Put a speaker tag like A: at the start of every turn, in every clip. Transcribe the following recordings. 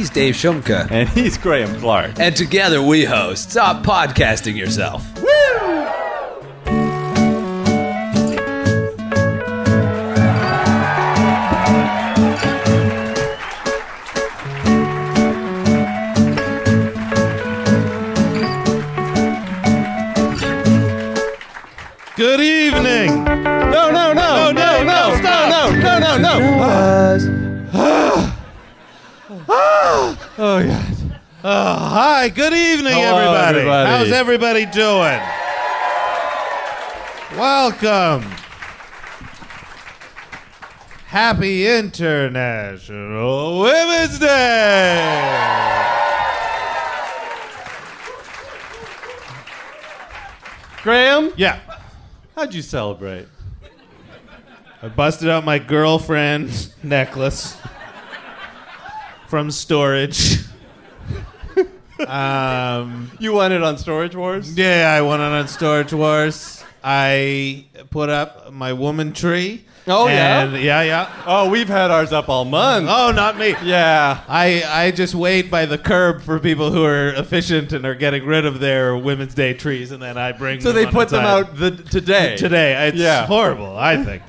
A: He's Dave Shumka.
B: And he's Graham Clark.
A: And together we host Stop Podcasting Yourself. Woo!
C: Good evening.
B: No.
C: Oh, yes. Hi, good evening,
B: Hello,
C: everybody.
B: everybody.
C: How's everybody doing? Welcome. Happy International Women's Day.
B: Graham,
C: Yeah.
B: how'd you celebrate?
C: I busted out my girlfriend's necklace from storage.
B: You won it on Storage Wars?
C: Yeah, I went on Storage Wars. I put up my woman tree.
B: Oh, yeah?
C: And yeah.
B: Oh, we've had ours up all month.
C: Oh, not me.
B: Yeah.
C: I just wait by the curb for people who are efficient and are getting rid of their Women's Day trees, and then I bring
B: So
C: them
B: they
C: on
B: put them
C: inside.
B: out today.
C: Today. It's
B: Yeah.
C: horrible, I think.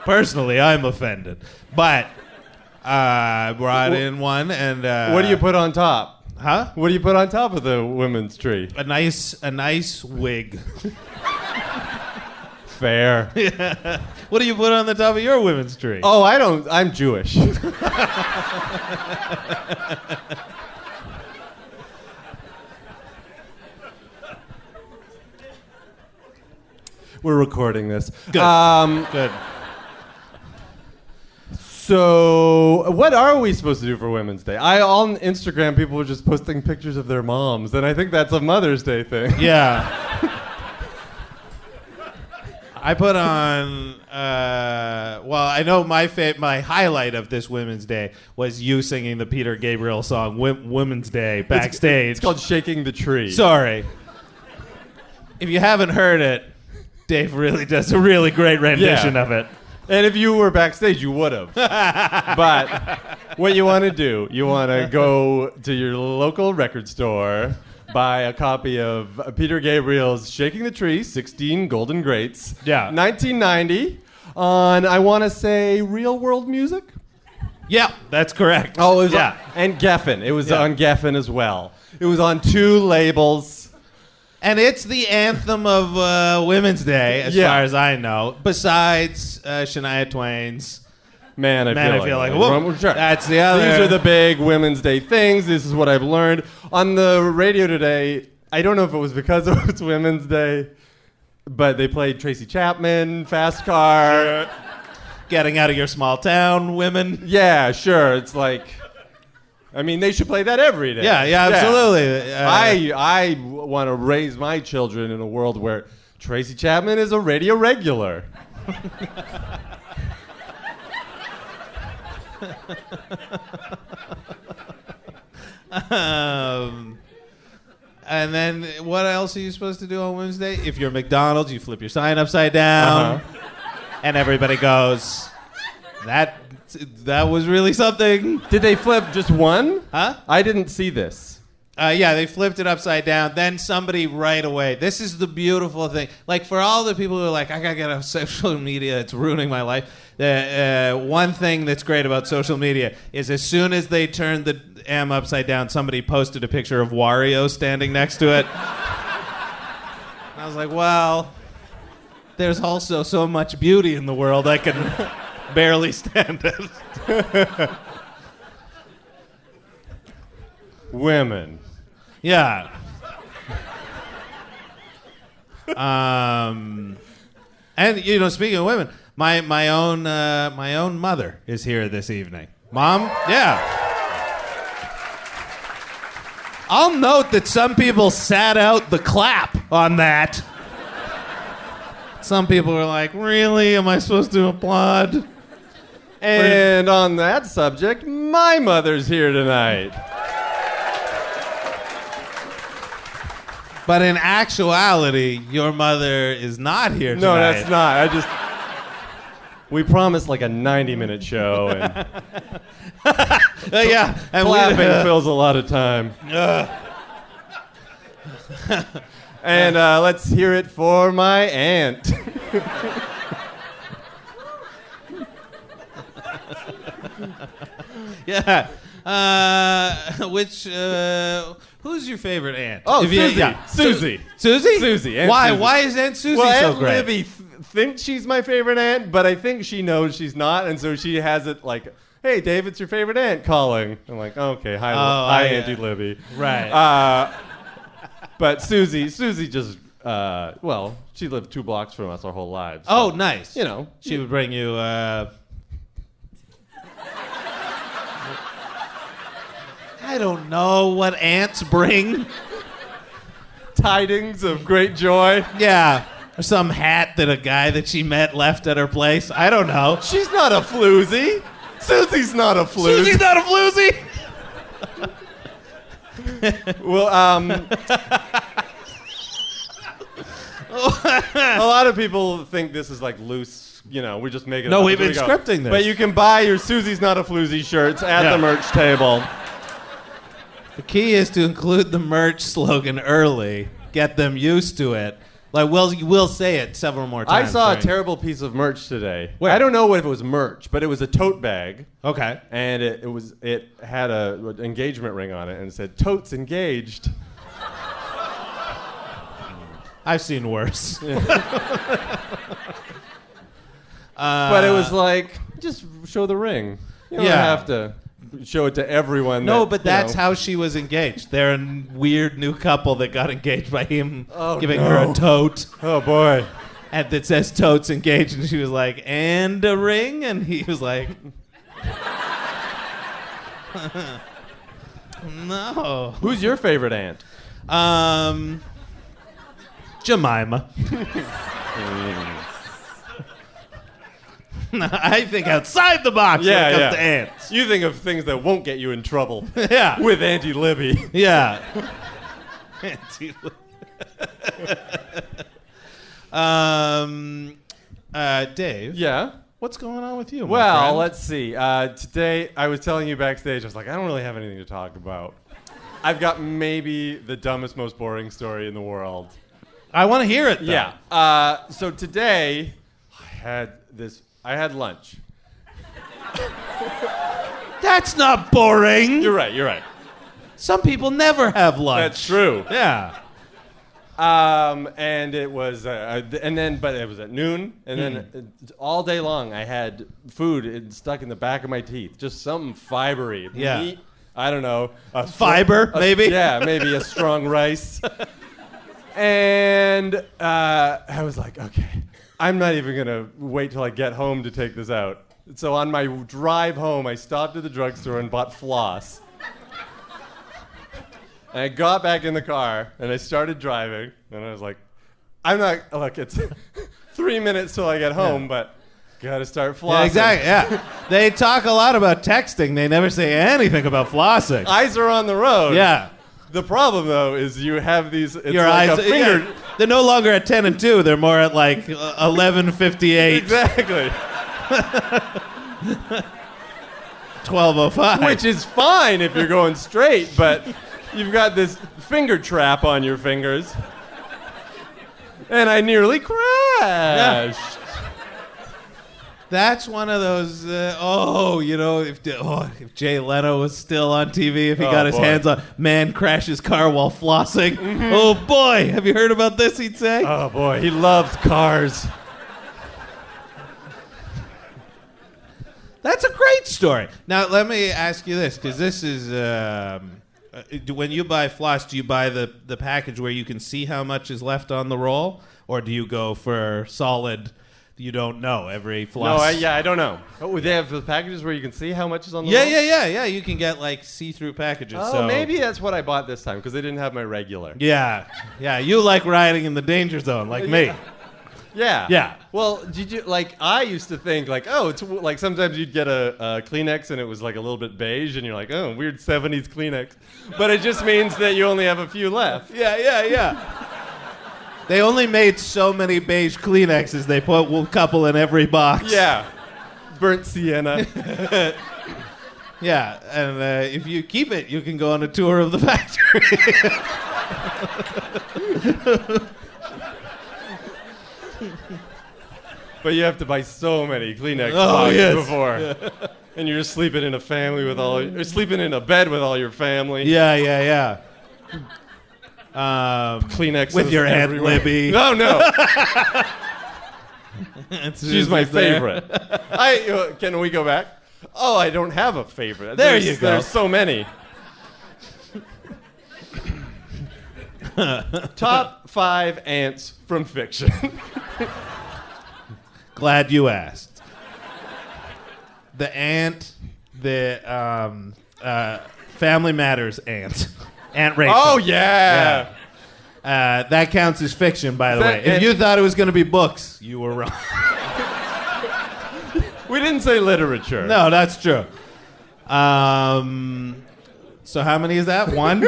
C: Personally, I'm offended. But I brought in one, and...
B: What do you put on top?
C: Huh?
B: What do you put on top of the women's tree?
C: A nice wig.
B: Fair.
C: What do you put on the top of your women's tree?
B: Oh, I'm Jewish. We're recording this.
C: Good. Good.
B: So, what are we supposed to do for Women's Day? On Instagram, people were just posting pictures of their moms, and I think that's a Mother's Day thing.
C: Yeah. I put on. Well, I know my highlight of this Women's Day was you singing the Peter Gabriel song "Women's Day" backstage.
B: It's called "Shaking the Tree."
C: Sorry. If you haven't heard it, Dave really does a really great rendition of it.
B: And if you were backstage, you would have. But what you want to do, you want to go to your local record store, buy a copy of Peter Gabriel's Shaking the Tree, 16 Golden Greats.
C: Yeah.
B: 1990 on, I want to say, Real World Music?
C: Yeah, that's correct.
B: Oh, it was
C: yeah.
B: and Geffen. It was on Geffen as well. It was on 2 labels.
C: And it's the anthem of Women's Day, as far as I know. Besides Shania Twain's
B: Man, I feel like a woman. Sure.
C: That's the other.
B: These are the big Women's Day things. This is what I've learned. On the radio today, I don't know if it was because it was Women's Day, but they played Tracy Chapman, Fast Car.
C: Getting out of your small town, women.
B: Yeah, sure. It's like... I mean, they should play that every day.
C: Yeah, absolutely.
B: I want to raise my children in a world where Tracy Chapman is a radio regular.
C: And then what else are you supposed to do on Wednesday? If you're McDonald's, you flip your sign upside down, and everybody goes, that was really something.
B: Did they flip just one?
C: Huh?
B: I didn't see this.
C: Yeah, they flipped it upside down. Then somebody right away. This is the beautiful thing. Like, for all the people who are like, I gotta get off social media, it's ruining my life. One thing that's great about social media is as soon as they turned the M upside down, somebody posted a picture of Wario standing next to it. And I was like, well, there's also so much beauty in the world, I can barely stand it.
B: Women.
C: Yeah. And speaking of women, my own mother is here this evening. Mom, yeah. I'll note that some people sat out the clap on that. Some people were like, "Really? Am I supposed to applaud?"
B: And on that subject, my mother's here tonight.
C: But in actuality, your mother is not here tonight.
B: No, that's not. We promised like a 90-minute show. And
C: Yeah, and
B: Clapping fills a lot of time. And let's hear it for my aunt.
C: Yeah. Who's your favorite aunt?
B: Oh,
C: If you-
B: Susie.
C: yeah.
B: Susie.
C: Susie?
B: Susie. Aunt
C: Why?
B: Susie.
C: Why is Aunt Susie
B: Well,
C: so
B: Aunt
C: great?
B: Libby thinks she's my favorite aunt, but I think she knows she's not, and so she has it like, "Hey, Dave, it's your favorite aunt calling." I'm like, "Okay, hi, Auntie Libby."
C: Right.
B: But Susie just, she lived 2 blocks from us our whole lives.
C: Oh, nice.
B: You know,
C: She would bring you. I don't know what aunts bring.
B: tidings of great joy.
C: Yeah. Or some hat that a guy that she met left at her place. I don't know.
B: She's not a floozy. Susie's not a floozy.
C: Susie's not a floozy.
B: Well, a lot of people think this is like loose. You know, we're just making it
C: No,
B: up
C: we've
B: as
C: been
B: we go.
C: scripting this.
B: But you can buy your Susie's Not a Floozy shirts at the merch table.
C: The key is to include the merch slogan early. Get them used to it. Like, we'll say it several more
B: I
C: times.
B: saw a
C: during-
B: terrible piece of merch today.
C: Where?
B: I don't know if it was merch, but it was a tote bag.
C: Okay.
B: And it had an engagement ring on it and it said, "Totes engaged."
C: I've seen worse.
B: But it was like, just show the ring. You don't have to show it to everyone.
C: No, but that's how she was engaged. They're a weird new couple that got engaged by him giving her a tote.
B: Oh, boy.
C: And that says totes engaged. And she was like, and a ring? And he was like, no.
B: Who's your favorite aunt?
C: Jemima. I think outside the box when it comes to ants.
B: You think of things that won't get you in trouble.
C: Yeah.
B: With Auntie Libby.
C: Yeah. Dave.
B: Yeah?
C: What's going on with you, my
B: Well,
C: friend?
B: let's see. Today, I was telling you backstage, I was like, I don't really have anything to talk about. I've got maybe the dumbest, most boring story in the world.
C: I want to hear it, though.
B: Yeah. So today, I had lunch.
C: That's not boring.
B: You're right.
C: Some people never have lunch.
B: That's true.
C: Yeah.
B: And it was, but it was at noon, and then all day long I had food stuck in the back of my teeth, just something fibery.
C: Yeah.
B: Meat, I don't know.
C: Fiber, maybe?
B: Yeah, maybe a strong rice. And I was like, okay, I'm not even going to wait till I get home to take this out. So on my drive home, I stopped at the drugstore and bought floss. And I got back in the car, and I started driving, and I was like, it's 3 minutes till I get home, but gotta start flossing.
C: Yeah, exactly. Yeah. They talk a lot about texting. They never say anything about flossing.
B: Eyes are on the road.
C: Yeah.
B: The problem, though, is you have these, it's
C: Your
B: like
C: eyes,
B: a finger.
C: yeah, they're no longer at 10 and 2. They're more at like 11:58,
B: Exactly.
C: 12:05.
B: Which is fine if you're going straight, but you've got this finger trap on your fingers. And I nearly crashed.
C: That's one of those, if Jay Leno was still on TV, if he got his hands on, man crashes car while flossing. Mm-hmm. Oh, boy, have you heard about this, he'd say?
B: Oh, boy, he loves cars.
C: That's a great story. Now, let me ask you this, because this is, when you buy floss, do you buy the package where you can see how much is left on the roll? Or do you go for solid... You don't know every floss.
B: No, I don't know. Oh, they have the packages where you can see how much is on the roll?
C: Yeah. You can get like see-through packages.
B: Oh,
C: so.
B: maybe that's what I bought this time because they didn't have my regular.
C: Yeah. You like riding in the danger zone, like me.
B: Yeah. Well, I used to think it's like sometimes you'd get a Kleenex and it was like a little bit beige and you're like, oh, weird 70s Kleenex. But it just means that you only have a few left.
C: Yeah. They only made so many beige Kleenexes. They put a couple in every box.
B: Yeah. Burnt sienna.
C: Yeah, and if you keep it, you can go on a tour of the factory.
B: But you have to buy so mmany Kleenex
C: Oh,
B: boxes
C: yes.
B: before. And you're sleeping in a family with all, or sleeping in a bed with all your family.
C: Yeah.
B: Kleenex
C: With your Aunt
B: everywhere.
C: Libby.
B: No.
C: She's
B: my favorite. Can we go back? Oh, I don't have a favorite.
C: There you go.
B: There's so many. Top 5 ants from fiction.
C: Glad you asked. The aunt, the Family Matters aunt. Aunt Rachel.
B: Oh, yeah.
C: That counts as fiction, by the way.
B: that
C: If you thought it was going to be books, you were wrong.
B: We didn't say literature.
C: No, that's true. So how many is that? 1?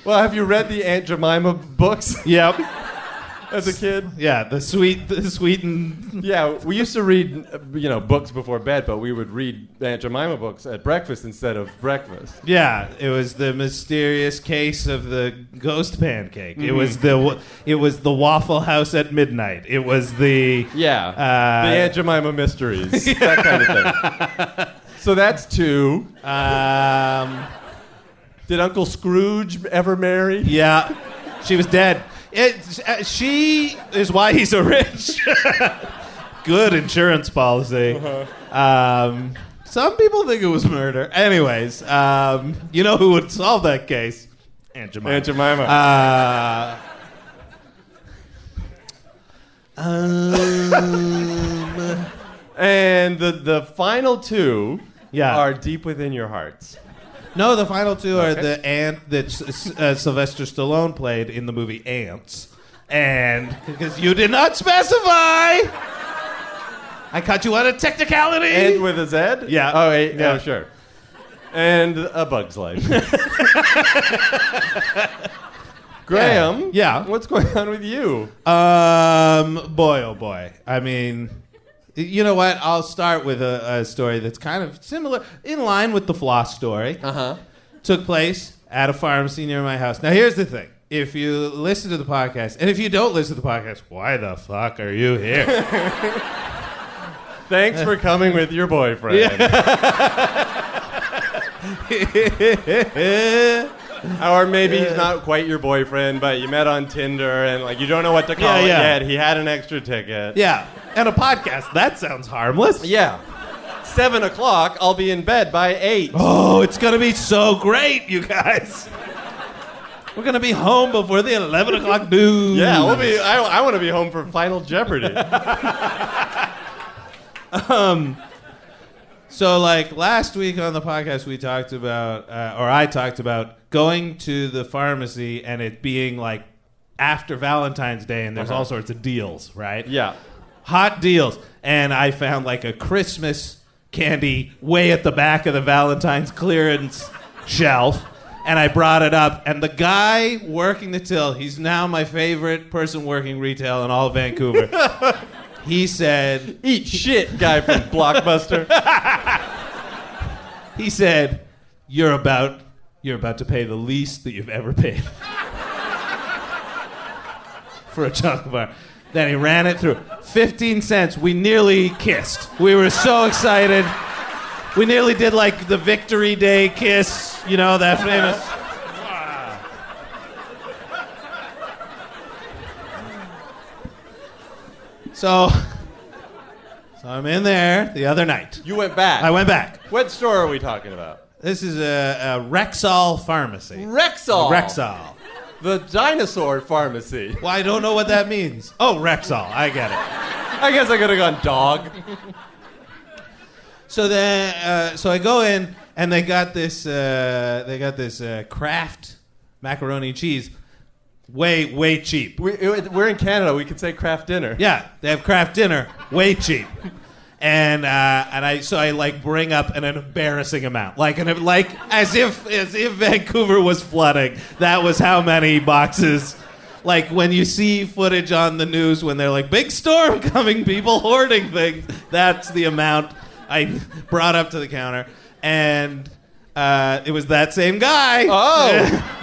B: Well, have you read the Aunt Jemima books
C: Yep.
B: as a kid?
C: Yeah, the sweet and...
B: Yeah, we used to read, books before bed, but we would read Aunt Jemima books at breakfast instead of breakfast.
C: Yeah, it was the mysterious case of the ghost pancake.
B: Mm-hmm.
C: It was the Waffle House at midnight. It was the...
B: Yeah, the Aunt Jemima mysteries, that kind of thing. So that's 2. Did Uncle Scrooge ever marry?
C: Yeah, she was dead. She is why he's so rich. Good insurance policy. Some people think it was murder. Anyways, you know who would solve that case? Aunt Jemima.
B: Aunt Jemima. And the final 2 are deep within your hearts.
C: No, the final 2 are the aunt that Sylvester Stallone played in the movie Ants. And because you did not specify, I caught you on a technicality.
B: And with a Z?
C: Yeah.
B: Oh, yeah.
C: Yeah.
B: Oh, sure. And A Bug's Life. Graham.
C: Yeah.
B: What's going on with you?
C: Boy, oh boy. I mean, you know what? I'll start with a story that's kind of similar, in line with the floss story. Took place at a pharmacy near my house. Now, here's the thing. If you listen to the podcast, and if you don't listen to the podcast, why the fuck are you here?
B: Thanks for coming with your boyfriend. Or maybe he's not quite your boyfriend, but you met on Tinder and you don't know what to call it yet. He had an extra ticket.
C: Yeah, and a podcast. That sounds harmless.
B: Yeah. 7 o'clock, I'll be in bed by 8.
C: Oh, it's going to be so great, you guys. We're going to be home before the 11 o'clock news.
B: Yeah, I want to be home for Final Jeopardy.
C: So, last week on the podcast, we talked about, or I talked about going to the pharmacy and it being, after Valentine's Day and there's all sorts of deals, right?
B: Yeah.
C: Hot deals. And I found, a Christmas candy way at the back of the Valentine's clearance shelf. And I brought it up, and the guy working the till, he's now my favorite person working retail in all of Vancouver. He said...
B: Eat shit, guy from Blockbuster.
C: He said, you're about to pay the least that you've ever paid. For a chocolate bar. Then he ran it through. 15 cents. We nearly kissed. We were so excited. We nearly did the Victory Day kiss, that famous. So I'm in there the other night.
B: You went back.
C: I went back.
B: What store are we talking about?
C: This is a Rexall pharmacy.
B: Rexall.
C: Rexall.
B: The dinosaur pharmacy.
C: Well, I don't know what that means. Oh, Rexall. I get it.
B: I guess I could have gone dog.
C: So then, so I go in, and they got this Kraft macaroni and cheese, way cheap.
B: We're in Canada. We could say Kraft dinner.
C: Yeah, they have Kraft dinner, way cheap. And I bring up an embarrassing amount, as if Vancouver was flooding. That was how many boxes Like when you see footage on the news when they're like, big storm coming, people hoarding things. That's the amount I brought up to the counter. And it was that same guy.
B: Oh.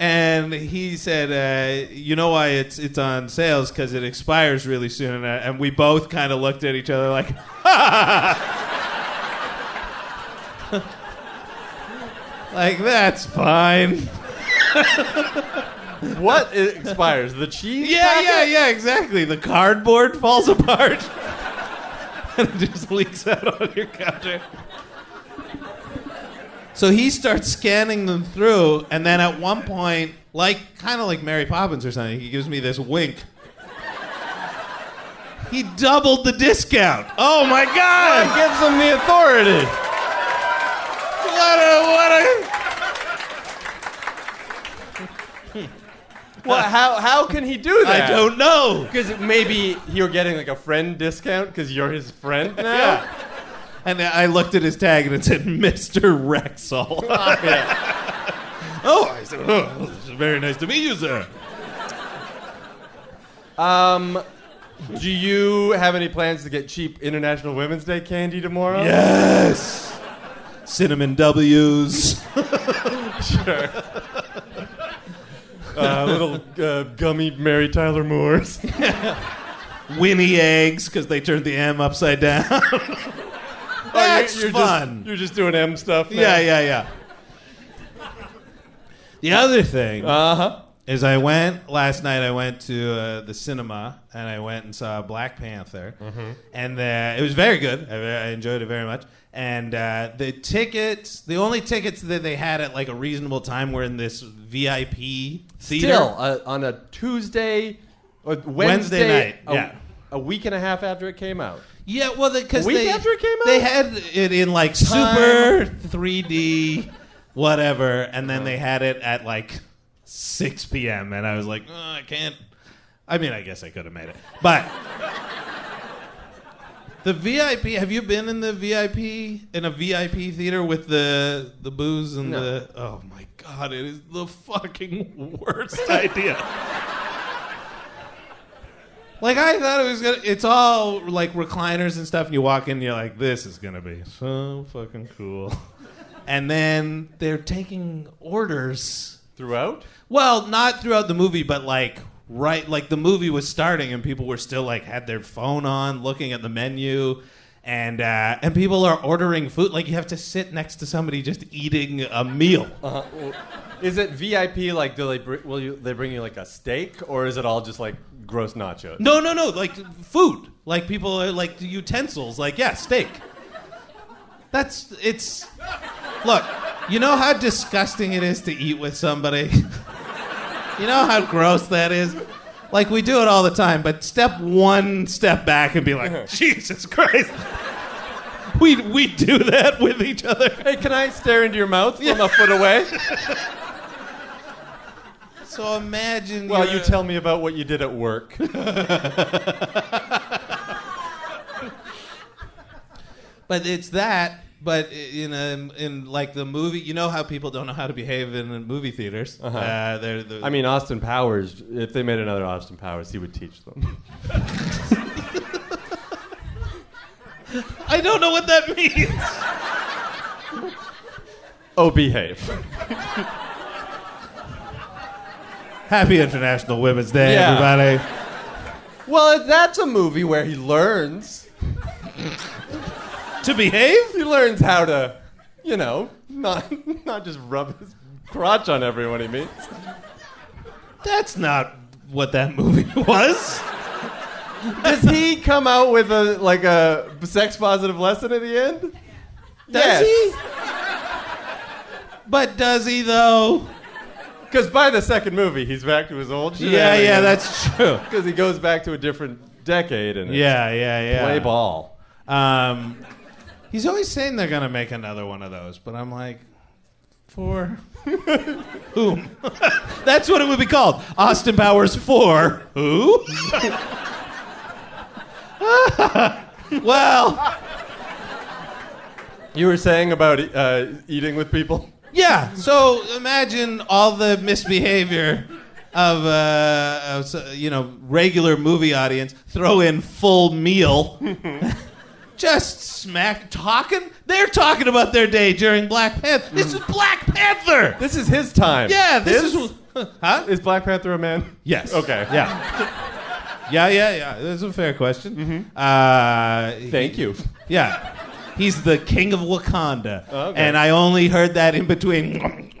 C: And he said, you know why it's on sales? Because it expires really soon. And we both kind of looked at each other like, like, that's fine.
B: What expires? The cheese?
C: Yeah, exactly. The cardboard falls apart. And it just leaks out on your counter. So he starts scanning them through, and then at one point, kind of like Mary Poppins or something, he gives me this wink. He doubled the discount. Oh my God!
B: That gives him the authority. Well, how can he do that?
C: I don't know.
B: Because maybe you're getting like a friend discount because you're his friend now.
C: Yeah. And I looked at his tag and it said Mr. Rexall. Oh, I said, oh, it's very nice to meet you, sir.
B: Do you have any plans to get cheap International Women's Day candy tomorrow?
C: Yes. Cinnamon W's.
B: Sure. Little gummy Mary Tyler Moores.
C: Winnie eggs because they turned the M upside down. That's
B: you're
C: fun.
B: You're just doing M stuff now?
C: Yeah. The other thing is last night I went to the cinema and I went and saw Black Panther. Mm-hmm. And it was very good. I enjoyed it very much. And the only tickets that they had at like a reasonable time were in this VIP theater.
B: Still, on a Tuesday or
C: Wednesday night,
B: a week and a half after it came out.
C: Yeah, well, because
B: after it came out?
C: they had it in like super 3D, whatever, and then they had it at like 6 p.m. And I was like, oh, I can't. I mean, I guess I could have made it, but the VIP. Have you been in a VIP theater with the booze and
B: No.
C: Oh my God, it is the fucking worst idea. Like, I thought it was gonna. It's all like recliners and stuff, and you walk in, and you're like, "This is gonna be so fucking cool." And then they're taking orders
B: Throughout?
C: Well, not throughout the movie, but like the movie was starting, and people were still like had their phone on, looking at the menu, and people are ordering food. Like, you have to sit next to somebody just eating a meal.
B: Well, is it VIP? Like, they bring you like a steak, or is it all just like gross nachos?
C: No. Like food. Like people are like utensils. Like, yeah, steak. Look, you know how disgusting it is to eat with somebody? You know how gross that is? Like, we do it all the time, but one step back and be like, Jesus Christ. We do that with each other.
B: Hey, can I stare into your mouth from a foot away?
C: So imagine.
B: Well, you tell me about what you did at work.
C: But it's that. But in like the movie, you know how people don't know how to behave in movie theaters.
B: I mean, Austin Powers. If they made another Austin Powers, he would teach them.
C: I don't know what that means.
B: Oh, behave.
C: Happy International Women's Day,
B: Yeah.
C: everybody.
B: Well, that's a movie where he learns.
C: To behave?
B: He learns how to, not just rub his crotch on everyone he meets.
C: That's not what that movie was.
B: Does he come out with a sex positive lesson at the end?
C: Does he? But does he, though?
B: Because by the second movie, he's back to his old shit.
C: Yeah, that's true.
B: Because he goes back to a different decade and
C: Yeah.
B: play ball.
C: He's always saying they're going to make another one of those, but I'm like, for whom? That's what it would be called. Austin Powers 4. Who? Well,
B: You were saying about eating with people?
C: yeah. So imagine all the misbehavior regular movie audience throw in full meal. Just talking. They're talking about their day during Black Panther. This is Black Panther.
B: This is his time.
C: Yeah, this is. Huh?
B: Is Black Panther a man?
C: Yes.
B: Okay.
C: Yeah. Yeah. That's a fair question. Mm-hmm.
B: Thank you.
C: Yeah. He's the king of Wakanda.
B: Oh, okay.
C: And I only heard that in between.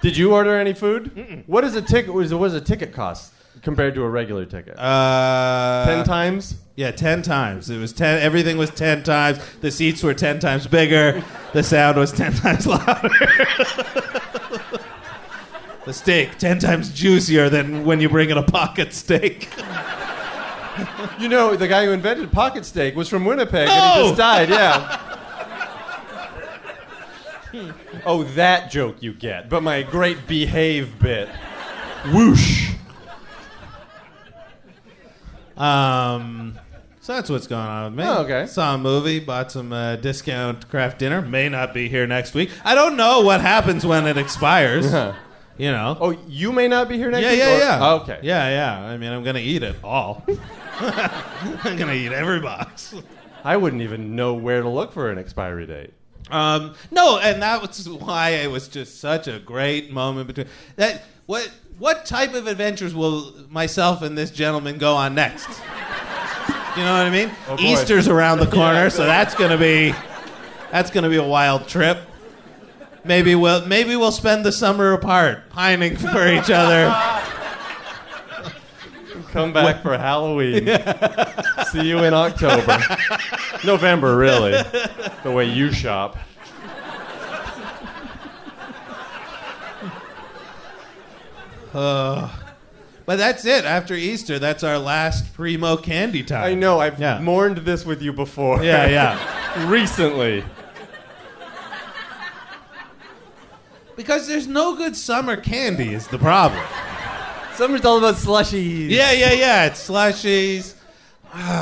B: Did you order any food? Mm-mm. What is a ticket? What does a ticket cost compared to a regular ticket? 10 times?
C: Yeah, 10 times. It was 10. Everything was 10 times. The seats were 10 times bigger. The sound was 10 times louder. The steak 10 times juicier than when you bring in a pocket steak.
B: You know, the guy who invented pocket steak was from Winnipeg, and he just died. Yeah. Oh, that joke you get. But my great behave bit. Whoosh.
C: So that's what's going on with me.
B: Oh, okay.
C: Saw a movie, bought some discount craft dinner. May not be here next week. I don't know what happens when it expires. You know.
B: Oh, you may not be here next week?
C: Yeah.
B: Oh, okay.
C: Yeah. I mean, I'm going to eat it all. I'm going to eat every box.
B: I wouldn't even know where to look for an expiry date.
C: No, and that was why it was just such a great moment between that. What type of adventures will myself and this gentleman go on next? You know what I mean?
B: Oh, boy.
C: Easter's around the corner, so that's gonna be a wild trip. Maybe we'll spend the summer apart, pining for each other.
B: Come back for Halloween. See you in October. November, really. The way you shop.
C: But that's it. After Easter, that's our last primo candy time.
B: I know. I've mourned this with you before.
C: Yeah.
B: Recently.
C: Because there's no good summer candy is the problem.
B: Summer's all about slushies.
C: Yeah. It's slushies.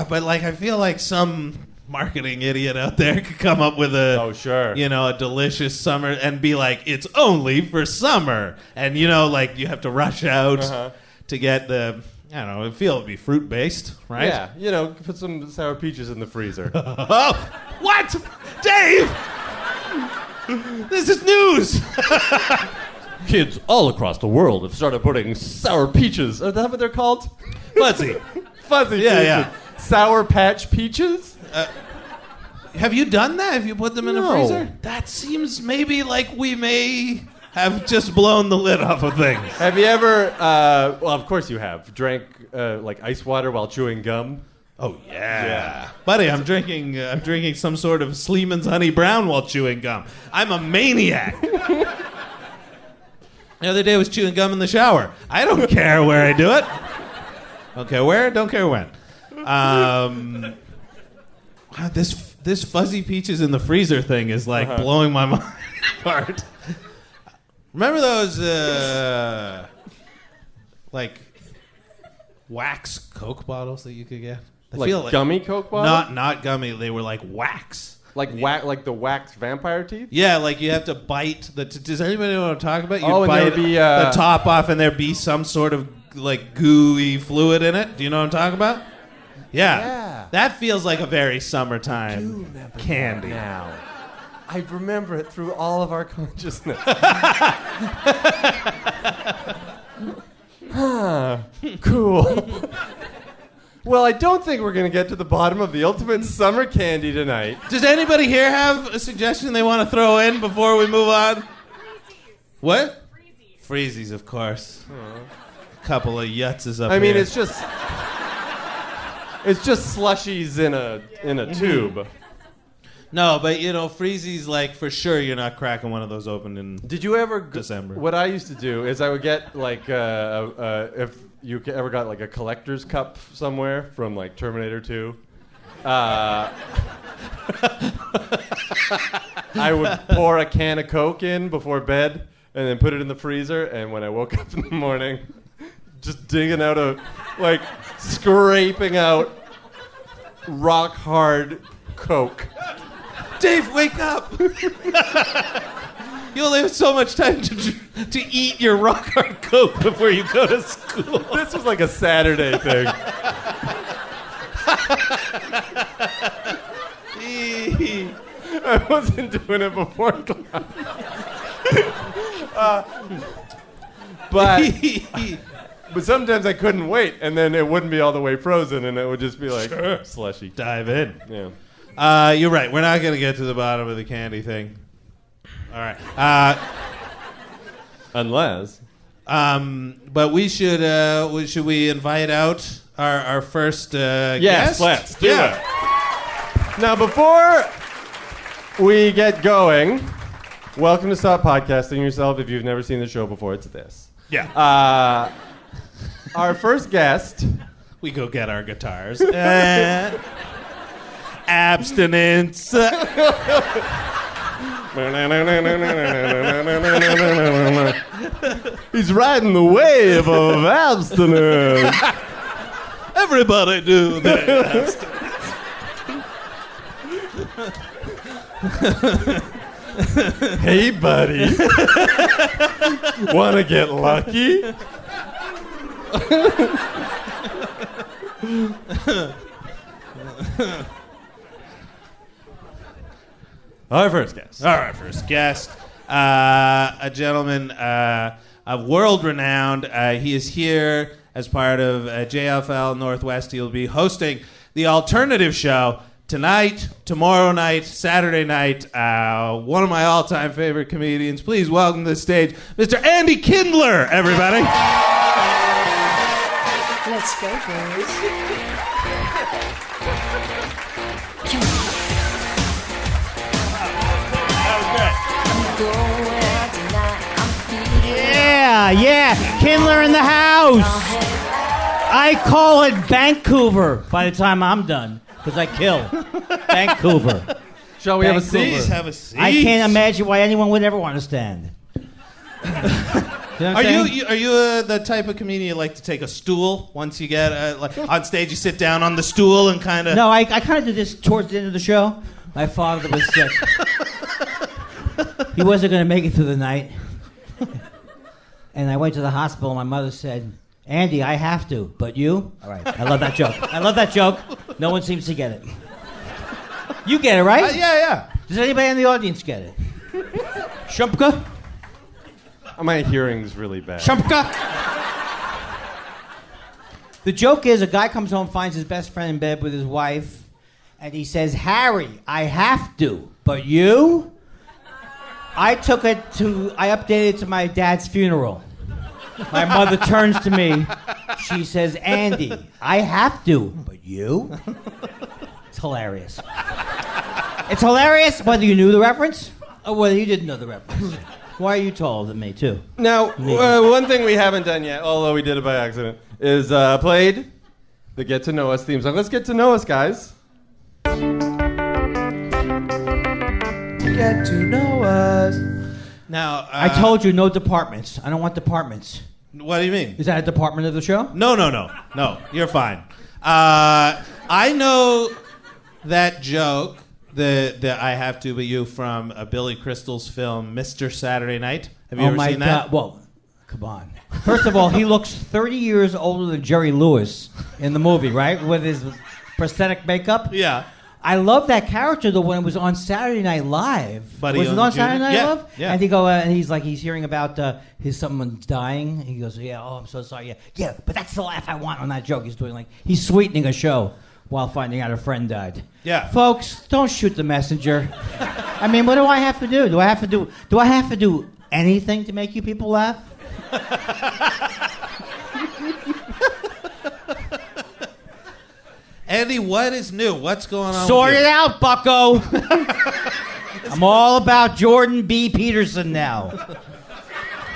C: But I feel like some marketing idiot out there could come up with a delicious summer and be like, it's only for summer. And you have to rush out to get the, I feel it'd be fruit based, right?
B: Yeah, put some sour peaches in the freezer.
C: Oh, what? Dave! This is news!
B: Kids all across the world have started putting sour peaches. Is that what they're called?
C: Fuzzy.
B: Fuzzy peaches.
C: Yeah.
B: Sour Patch peaches?
C: Have you done that? Have you put them in the
B: No.
C: freezer? That seems maybe like we may have just blown the lid off of things.
B: Have you ever, well, of course you have, drank ice water while chewing gum?
C: Oh, yeah. Buddy, I'm drinking some sort of Sleeman's Honey Brown while chewing gum. I'm a maniac. The other day I was chewing gum in the shower. I don't care where I do it. Don't care where, don't care when. This fuzzy peaches in the freezer thing is blowing my mind apart. Remember those wax Coke bottles that you could get?
B: Gummy Coke bottles?
C: Not gummy. They were like wax.
B: Like the wax vampire teeth?
C: Yeah, you have to bite the. Does anybody know what I'm talking about? You
B: and
C: bite
B: there'd be,
C: the top off, and there'd be some sort of gooey fluid in it. Do you know what I'm talking about? Yeah. That feels like a very summertime candy.
B: Now, I remember it through all of our consciousness. Cool. Well, I don't think we're going to get to the bottom of the ultimate summer candy tonight.
C: Does anybody here have a suggestion they want to throw in before we move on? What? Freezies, of course. A couple of yutzes up
B: I mean,
C: here.
B: it's just slushies in a tube.
C: No, but Freezies, for sure you're not cracking one of those open in
B: Did you ever
C: December.
B: What I used to do is I would get if you ever got a collector's cup somewhere from Terminator 2. I would pour a can of Coke in before bed and then put it in the freezer, and when I woke up in the morning, just digging out scraping out rock hard Coke.
C: Dave, wake up! You only have so much time to eat your rock hard Coke before you go to school.
B: This was like a Saturday thing. I wasn't doing it before class. But sometimes I couldn't wait, and then it wouldn't be all the way frozen, and it would just be like slushy.
C: Dive in.
B: Yeah.
C: You're right. We're not going to get to the bottom of the candy thing. All right.
B: Unless.
C: But we should we invite out our first
B: Yes,
C: guest?
B: let's do it. Now, before we get going, welcome to Stop Podcasting Yourself. If you've never seen the show before, it's this.
C: Yeah.
B: Our first guest.
C: We go get our guitars. Abstinence.
B: He's riding the wave of abstinence.
C: Everybody do that.
B: Hey, buddy. Want to get lucky? Our first guest.
C: All right, first guest, a gentleman of world renowned. He is here as part of JFL Northwest. He'll be hosting the alternative show tonight, tomorrow night, Saturday night. One of my all-time favorite comedians. Please welcome to the stage, Mr. Andy Kindler, everybody.
D: Let's go, boys.
E: Yeah, Kindler in the house. I call it Vancouver by the time I'm done, because I kill. Vancouver.
B: Shall we have a
C: Please
B: seat?
C: have a seat.
E: I can't imagine why anyone would ever want to stand. You know what I'm
C: Are
E: saying?
C: you the type of comedian you like to take a stool once you get like on stage? You sit down on the stool and kind of.
E: No, I kind of did this towards the end of the show. My father was sick. He wasn't going to make it through the night. And I went to the hospital, and my mother said, Andy, I have to, but you? All right, I love that joke. I love that joke. No one seems to get it. You get it, right?
C: Yeah.
E: Does anybody in the audience get it? Shumpka?
B: My hearing's really bad.
E: Shumpka? The joke is a guy comes home, finds his best friend in bed with his wife, and he says, Harry, I have to, but you? I updated it to my dad's funeral. My mother turns to me. She says, Andy, I have to, but you? It's hilarious. It's hilarious whether you knew the reference or whether you didn't know the reference. Why are you taller than me, too?
B: Now, one thing we haven't done yet, although we did it by accident, is played the Get to Know Us theme song. Let's get to know us, guys.
C: Get to know us. Now,
E: I told you no departments. I don't want departments.
C: What do you mean?
E: Is that a department of the show?
C: No. You're fine. I know that joke, the I have to, but you from Billy Crystal's film Mr. Saturday Night. Have you ever
E: my
C: seen that?
E: God. Well, come on. First of all, he looks 30 years older than Jerry Lewis in the movie, right? With his prosthetic makeup.
C: Yeah.
E: I love that character though when it was on Saturday Night Live.
C: Buddy
E: was it
C: Owens
E: on
C: Jr.?
E: Saturday Night
C: Yeah,
E: Live?
C: yeah.
E: And he go and he's hearing about someone's dying. He goes, yeah, oh I'm so sorry. Yeah, but that's the laugh I want on that joke. He's doing he's sweetening a show while finding out a friend died.
C: Yeah.
E: Folks, don't shoot the messenger. I mean, what do I have to do? Do I have to do anything to make you people laugh?
C: Andy, what is new? What's going on?
E: Sort
C: with
E: it
C: you?
E: out, bucko. I'm all about Jordan B. Peterson now.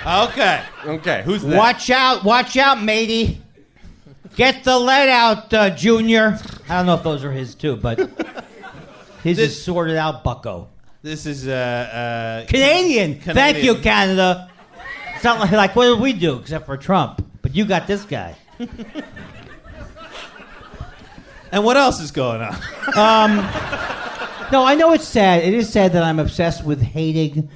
C: Okay,
B: who's that?
E: Watch out, matey. Get the lead out, Junior. I don't know if those are his too, but his is sorted out, bucko.
C: This is
E: Canadian. Thank you, Canada. It's not like what did we do except for Trump? But you got this guy.
C: And what else is going on?
E: No, I know it's sad. It is sad that I'm obsessed with hating.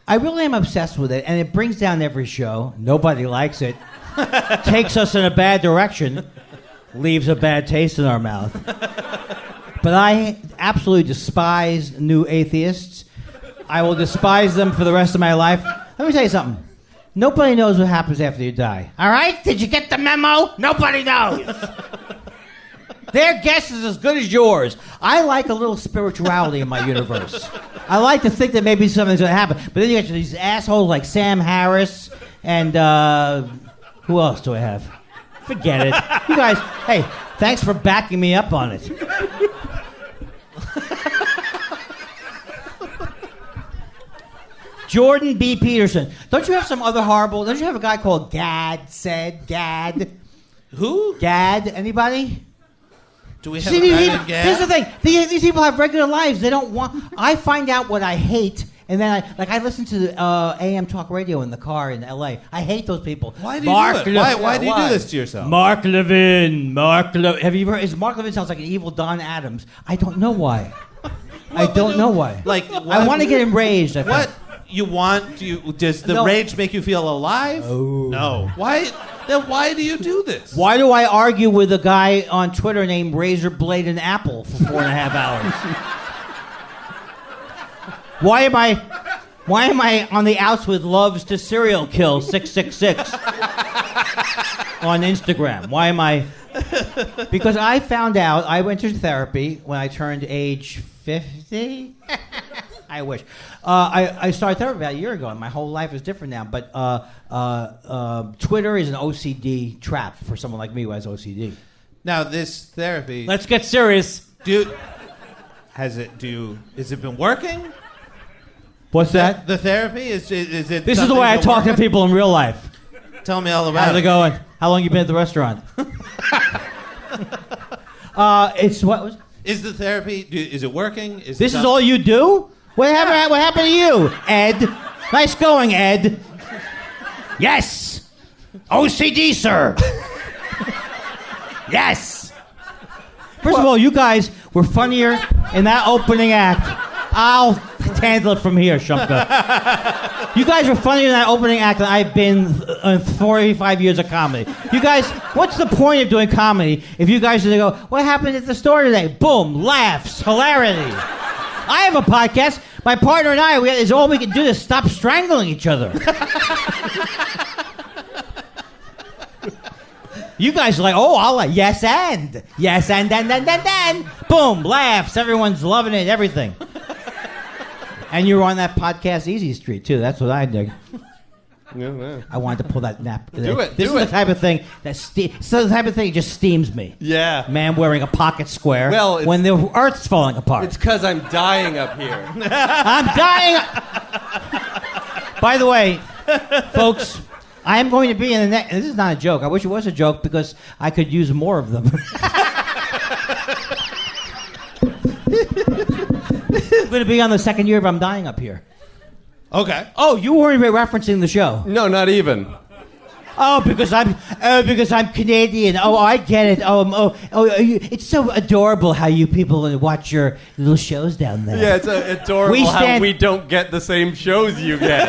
E: I really am obsessed with it, and it brings down every show. Nobody likes it. Takes us in a bad direction. Leaves a bad taste in our mouth. But I absolutely despise new atheists. I will despise them for the rest of my life. Let me tell you something. Nobody knows what happens after you die. All right? Did you get the memo? Nobody knows. Their guess is as good as yours. I like a little spirituality in my universe. I like to think that maybe something's going to happen. But then you get these assholes like Sam Harris and who else do I have? Forget it. You guys, hey, thanks for backing me up on it. Jordan B. Peterson. Don't you have some other horrible... Don't you have a guy called Gad?
C: Who?
E: Gad? Anybody?
C: Do we have a guy named Gad?
E: Here's the thing. These people have regular lives. They don't want... I find out what I hate, and then I listen to AM talk radio in the car in L.A. I hate those people.
C: Why do you do it? Why do you do this to yourself?
E: Mark Levin. Have you ever... Mark Levin sounds like an evil Don Adams. I don't know why. I don't know why.
C: Like,
E: I want to get enraged.
C: What you want? Does the rage make you feel alive?
E: Oh.
C: No. Why? Then why do you do this?
E: Why do I argue with a guy on Twitter named Razor Blade and Apple for 4.5 hours? Why am I on the outs with Loves to Serial Kill 666 on Instagram? Why am I? Because I found out I went to therapy when I turned age 50. I wish. I started therapy about a year ago, and my whole life is different now. But Twitter is an OCD trap for someone like me who has OCD.
C: Now, this therapy...
E: Let's get serious.
C: Has it been working?
E: What's that?
C: The therapy? Is it...
E: This is the way I talk to people in real life.
C: Tell me all about it.
E: How's it going? How long you been at the restaurant? It's what was...
C: Is the therapy... Is it working?
E: This is all you do? What happened to you, Ed? Nice going, Ed. Yes. OCD, sir. Yes. First of all, you guys were funnier in that opening act. I'll handle it from here, Shumka. You guys were funnier in that opening act than I've been in 45 years of comedy. You guys, what's the point of doing comedy if you guys are going to go, what happened at the store today? Boom, laughs, hilarity. I have a podcast. My partner and I, is all we can do is stop strangling each other. You guys are like, I'll like, yes, and. Yes, and, then. Boom, laughs. Everyone's loving it, everything. And you were on that podcast Easy Street, too. That's what I dig.
B: Yeah.
E: I wanted to pull that nap.
B: Do it.
E: This is the type of thing that just steams me.
B: Yeah.
E: Man wearing a pocket square
B: Well,
E: when the Earth's falling apart.
B: It's because I'm dying up here.
E: I'm dying. By the way, folks, I am going to be in the next... This is not a joke. I wish it was a joke because I could use more of them. I'm going to be on the second year of I'm Dying Up Here.
C: Okay.
E: Oh, you weren't referencing the show.
B: No, not even.
E: Oh, because I'm Canadian. Oh, I get it. It's so adorable how you people watch your little shows down there.
B: Yeah, it's adorable how we don't get the same shows you get.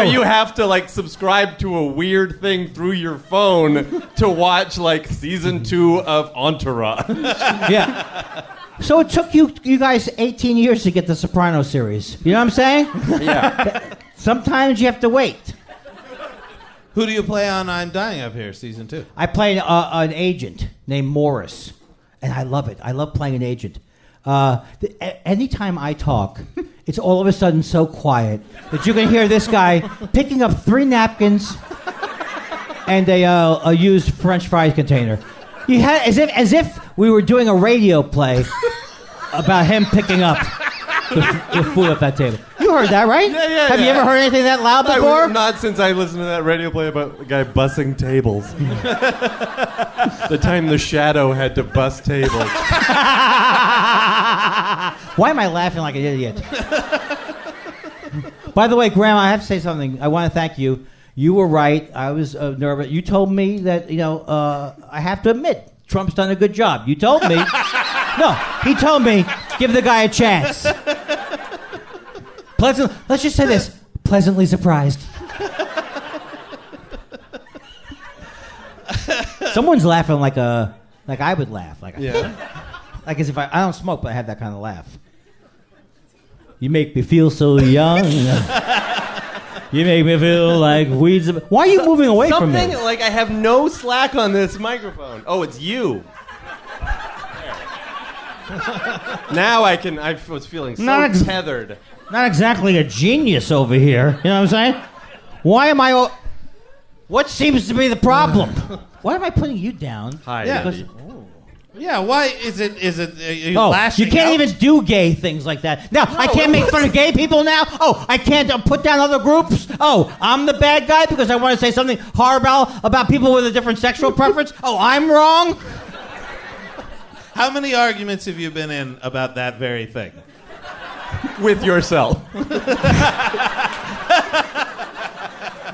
B: You have to subscribe to a weird thing through your phone to watch season 2 of Entourage.
E: Yeah. So it took you guys 18 years to get the Sopranos series. You know what I'm saying?
B: Yeah.
E: Sometimes you have to wait.
C: Who do you play on I'm Dying Up Here, season 2?
E: I play an agent named Morris, and I love it. I love playing an agent. Anytime I talk, it's all of a sudden so quiet that you can hear this guy picking up 3 napkins and a used French fries container. You had as if we were doing a radio play about him picking up the food at that table. You heard that, right?
B: Yeah.
E: Have you ever heard anything that loud before?
B: Not since I listened to that radio play about the guy bussing tables. The time the Shadow had to bus tables.
E: Why am I laughing like an idiot? By the way, Graham, I have to say something. I want to thank you. You were right. I was nervous. You told me that, I have to admit, Trump's done a good job. You told me. No, he told me Give the guy a chance. Let's just say this. Pleasantly surprised. Someone's laughing like I would laugh. Like as if I don't smoke, but I have that kind of laugh. You make me feel so young. You make me feel like weeds. Why are you moving away from me?
B: Something like I have no slack on this microphone. Oh, it's you. Now I was feeling so tethered.
E: Not exactly a genius over here. You know what I'm saying? Why am I... What seems to be the problem? Why am I putting you down?
B: Hi,
C: Andy. Yeah, why is it are you
E: Oh,
C: lashing
E: you can't
C: out?
E: even do gay things like that. Now, I can't make fun of gay people now? Oh, I can't put down other groups? Oh, I'm the bad guy because I want to say something horrible about people with a different sexual preference? Oh, I'm wrong?
C: How many arguments have you been in about that very thing?
B: With yourself.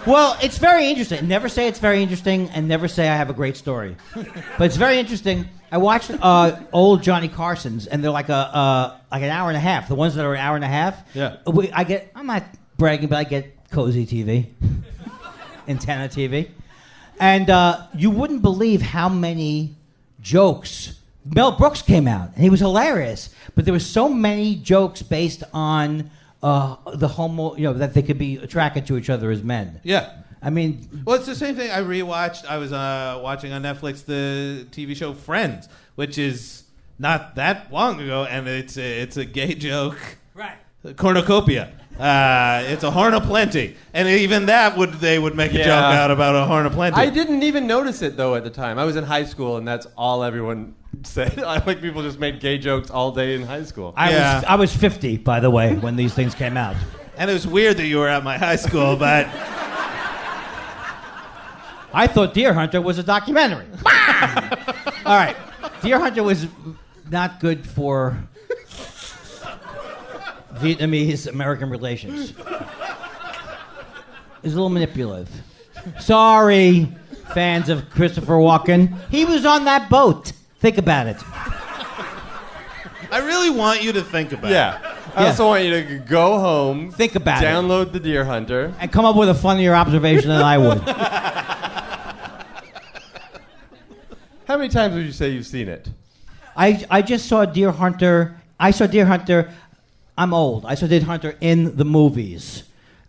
E: Well, it's very interesting. Never say it's very interesting and never say I have a great story. But it's very interesting. I watched old Johnny Carson's, and they're like an hour and a half. The ones that are an hour and a half.
B: Yeah.
E: I'm not bragging, but I get Cozy TV, Antenna TV, and you wouldn't believe how many jokes. Mel Brooks came out, and he was hilarious. But there were so many jokes based on the homo, that they could be attracted to each other as men.
C: Yeah.
E: I mean...
C: Well, it's the same thing. I rewatched. I was watching on Netflix the TV show Friends, which is not that long ago, and it's a gay joke.
E: Right.
C: Cornucopia. It's a horn of plenty, and even that they would make a joke out about a horn of plenty.
B: I didn't even notice it though at the time. I was in high school, and that's all everyone said. Like people just made gay jokes all day in high school.
E: I was 50, by the way, when these things came out.
C: And it was weird that you were at my high school, but
E: I thought Deer Hunter was a documentary. All right. Deer Hunter was not good for Vietnamese-American relations. It was a little manipulative. Sorry, fans of Christopher Walken. He was on that boat. Think about it.
C: I really want you to think about it.
B: I also want you to go home,
E: Think about
B: download the Deer Hunter.
E: And come up with a funnier observation than I would.
B: How many times would you say you've seen it?
E: I just saw Deer Hunter. I saw Deer Hunter. I'm old. I saw Deer Hunter in the movies.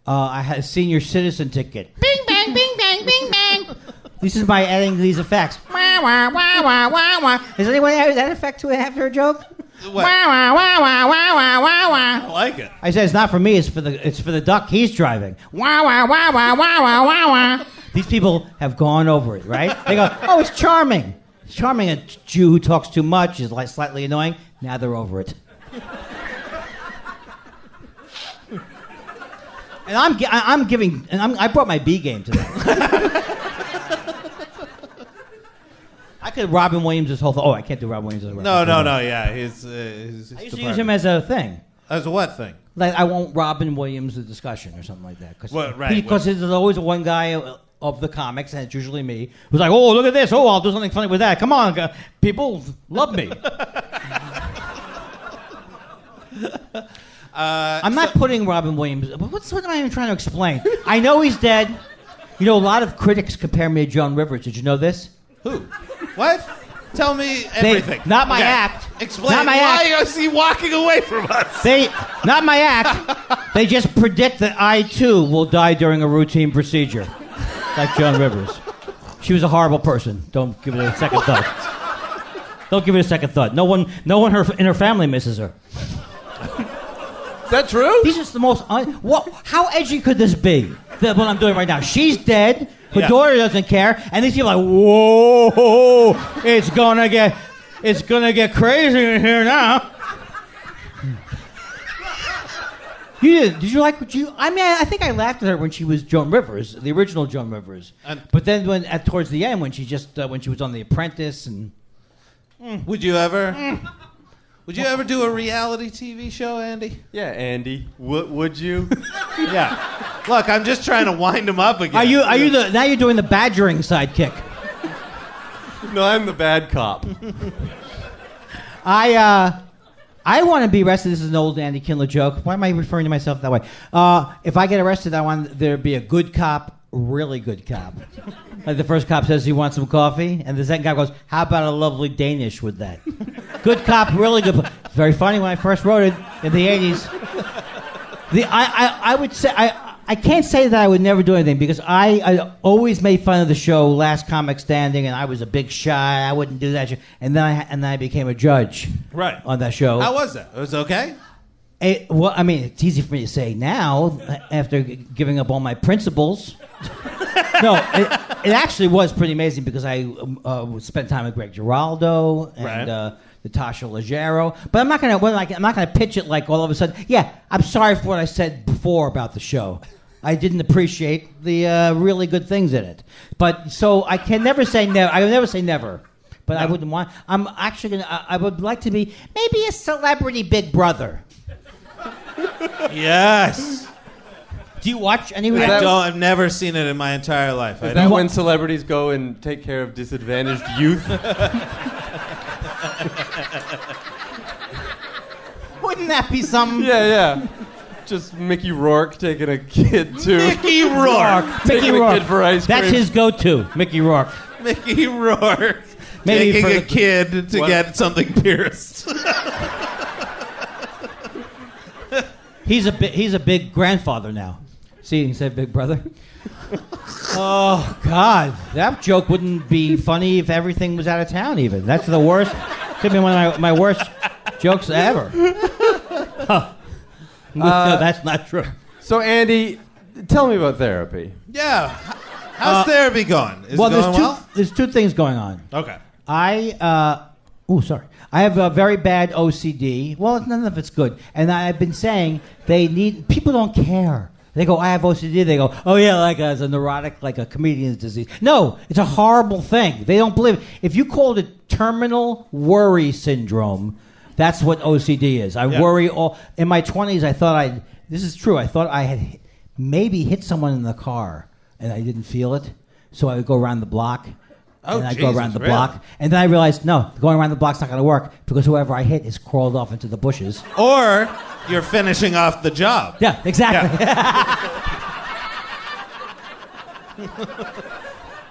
E: I had a senior citizen ticket. Bing, bang, bing, bang, bing, bang. This is by adding these effects. Wah, wah, wah, wah, wah, wah. Has anyone added that effect to it after a joke?
C: What?
E: Wah, wah, wah, wah, wah, wah, wah, wah.
C: I like it.
E: I said it's not for me. It's for the duck he's driving. Wah, wah, wah, wah, wah, wah, wah, wah. These people have gone over it, right? They go, oh, it's charming. It's charming. A Jew who talks too much is like slightly annoying. Now they're over it. And I brought my B game to that. I could Robin Williams this whole thing. Oh, I can't do Robin Williams.
C: No, yeah. His
E: I used to use him as a thing.
C: As a what thing?
E: Like I won't Robin Williams the discussion or something like that.
C: Right.
E: Because there's always one guy of the comics, and it's usually me, who's like, oh, look at this. Oh, I'll do something funny with that. Come on, people love me. I'm not putting Robin Williams. What am I even trying to explain? I know he's dead. A lot of critics compare me to Joan Rivers. Did you know this?
C: Who? What? Tell me everything.
E: Not my act.
C: Explain.
E: Not my
C: why
E: act.
C: is he walking away from us?
E: Not my act. They just predict that I too will die during a routine procedure, like Joan Rivers. She was a horrible person. Don't give it a second thought. Don't give it a second thought. No one in her family misses her.
B: Is that true?
E: These are the most. How edgy could this be? What I'm doing right now. She's dead. Her daughter doesn't care, and these people are like, whoa! It's gonna get crazy in here now. Did you like what you? I mean, I think I laughed at her when she was Joan Rivers, the original Joan Rivers. But then towards the end, when she was on The Apprentice, and
C: would you ever? Would you ever do a reality TV show, Andy?
B: Yeah, Andy. Would you?
C: Yeah. Look, I'm just trying to wind him up again.
E: Now you're doing the badgering sidekick.
B: No, I'm the bad cop.
E: I want to be arrested. This is an old Andy Kindler joke. Why am I referring to myself that way? If I get arrested, I want there to be a good cop, really good cop. Like the first cop says he wants some coffee, and the second guy goes, "How about a lovely Danish with that?" Good cop, really good. It's very funny when I first wrote it in the 80s. I would say I can't say that I would never do anything because I always made fun of the show Last Comic Standing, and I was a big shot. I wouldn't do that show. And then I became a judge on that show.
C: How was that? It was okay?
E: Well, I mean, it's easy for me to say now after giving up all my principles. No, it actually was pretty amazing because I spent time with Greg Giraldo and Natasha Leggero. But I'm not gonna pitch it like all of a sudden. Yeah, I'm sorry for what I said before about the show. I didn't appreciate the really good things in it. But so I can never say never. I would never say never. But I wouldn't want. I'm actually gonna. I would like to be maybe a celebrity Big Brother.
C: Yes.
E: Do you watch any of
C: I've never seen it in my entire life.
B: Is that when celebrities go and take care of disadvantaged youth?
E: Wouldn't that be something?
B: Yeah. Just Mickey Rourke taking a kid to...
C: Mickey Rourke.
B: Taking a kid for ice cream.
E: That's his go-to, Mickey Rourke.
C: Mickey Rourke.
E: Maybe
C: taking a kid to get something pierced.
E: He's a big grandfather now. See, he said big brother. Oh, God. That joke wouldn't be funny if everything was out of town even. That's the worst. Could be one of my worst jokes ever. Huh. No, that's not true.
B: So, Andy, tell me about therapy.
C: Yeah. How's therapy going? Is it going well?
E: There's two things going on.
C: Okay.
E: I have a very bad OCD. Well, none of it's good. And I've been saying people don't care. They go, I have OCD. They go, oh, yeah, like a neurotic, like a comedian's disease. No, it's a horrible thing. They don't believe it. If you called it terminal worry syndrome, that's what OCD is. I worry all... In my 20s, I thought this is true. I thought I had maybe hit someone in the car, and I didn't feel it. So I would go around the block. And I go around the block. And then I realized, no, going around the block's not going to work because whoever I hit is crawled off into the bushes.
C: Or you're finishing off the job.
E: Yeah, exactly. Yeah.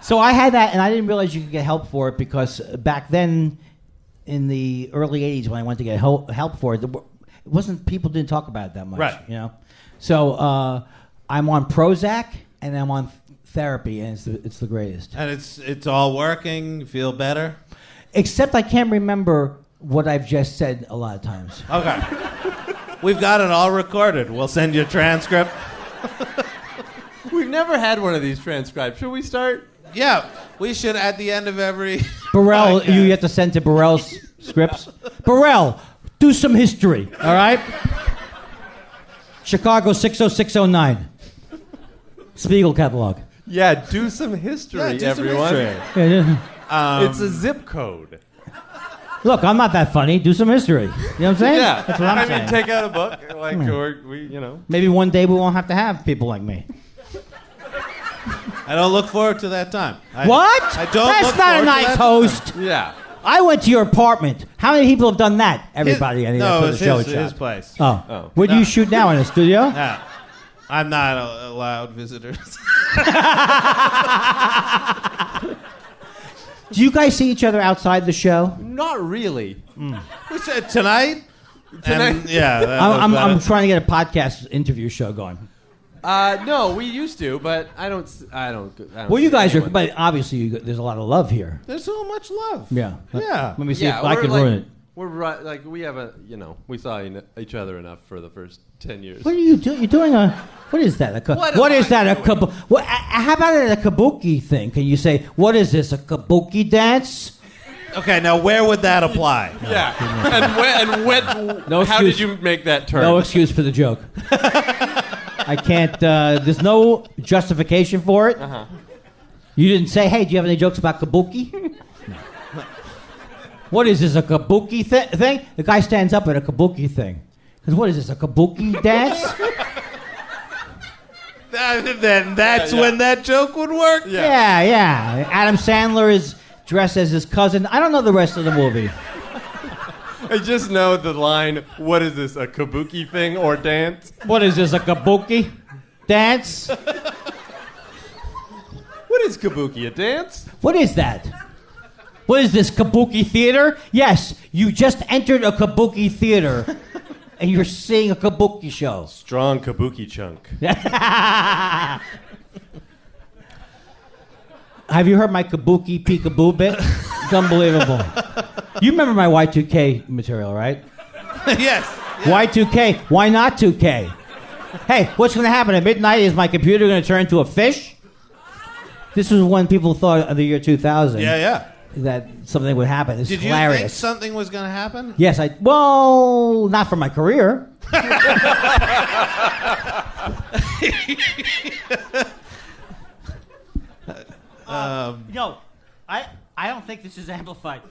E: So I had that, and I didn't realize you could get help for it because back then, in the early 80s, when I went to get help for it, people didn't talk about it that much.
C: Right.
E: You know? So I'm on Prozac, and I'm on therapy, and it's the greatest.
C: And it's all working? You feel better?
E: Except I can't remember what I've just said a lot of times.
C: Okay. We've got it all recorded. We'll send you a transcript.
B: We've never had one of these transcribed. Should we start?
C: Yeah. We should, at the end of every...
E: Burrell,
C: podcast.
E: you have to send to Burrell's scripts. Burrell, do some history, all right? Chicago 60609. Spiegel catalog.
B: Yeah, do some history,
C: do some
B: everyone.
C: history.
B: It's a zip code.
E: Look, I'm not that funny. Do some history. You know what I'm saying?
B: Yeah.
E: That's what I'm saying.
B: I mean, take out a book, or
E: Maybe one day we won't have to have people like me.
C: I don't look forward to that time.
E: What?
C: I don't
E: That's
C: look
E: not a
C: forward to
E: nice
C: that
E: host.
C: time.
B: Yeah.
E: I went to your apartment. How many people have done that? Everybody.
C: No,
E: that's
C: it's
E: where the show
C: his
E: shot.
C: place.
E: Oh. Where do you shoot now? In a studio?
C: Yeah. I'm not allowed visitors.
E: Do you guys see each other outside the show?
B: Not really.
C: We said tonight?
B: Tonight?
C: Yeah.
E: I'm trying to get a podcast interview show going.
B: No, we used to, but I don't.
E: Well, you
B: see
E: guys are,
B: anyone.
E: but obviously there's a lot of love here.
C: There's so much love.
E: Yeah.
C: Yeah.
E: Let me see
B: Yeah,
E: if I
B: we're
E: can
B: like,
E: ruin it.
B: We're like we have we saw each other enough for the first 10 years.
E: What are you doing? You're doing a. What is that? What is that? How about a kabuki thing? Can you say what is this? A kabuki dance?
C: Okay, now where would that apply?
B: Yeah. and when?
E: No
B: how did
E: excuse.
B: you make that term?
E: No excuse for the joke. I can't. There's no justification for it.
B: Uh-huh.
E: You didn't say, "Hey, do you have any jokes about kabuki?" No. What is this? A kabuki thing? The guy stands up at a kabuki thing. Because what is this? A kabuki dance?
C: Then that's when that joke would work.
E: Yeah. Adam Sandler is dressed as his cousin. I don't know the rest of the movie.
B: I just know the line, what is this, a kabuki thing or dance?
E: What is this, a kabuki dance?
B: What is kabuki, a dance?
E: What is that? What is this, kabuki theater? Yes, you just entered a kabuki theater and you're seeing a kabuki show.
B: Strong kabuki chunk.
E: Have you heard my kabuki peekaboo bit? It's unbelievable. You remember my Y2K material, right?
C: Yes.
E: Y2K. Why not 2K? Hey, what's going to happen at midnight? Is my computer going to turn into a fish? This was when people thought of the year 2000.
C: Yeah.
E: That something would happen. It's
C: Did
E: hilarious.
C: you think something was going to happen?
E: Yes, well, not for my career. No, I don't think this is amplified.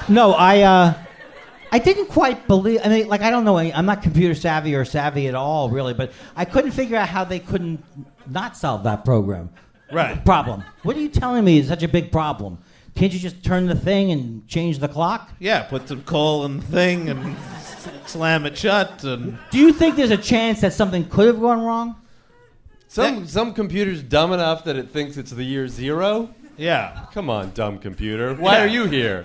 E: No, I didn't quite believe. I mean, like, I don't know. I'm not computer savvy or savvy at all, really. But I couldn't figure out how they couldn't not solve that problem. What are you telling me is such a big problem? Can't you just turn the thing and change the clock?
C: Yeah, put some coal in the thing and slam it shut. And
E: Do you think there's a chance that something could have gone wrong?
B: Some computer's dumb enough that it thinks it's the year 0.
C: yeah.
B: Come on, dumb computer. Why are you here?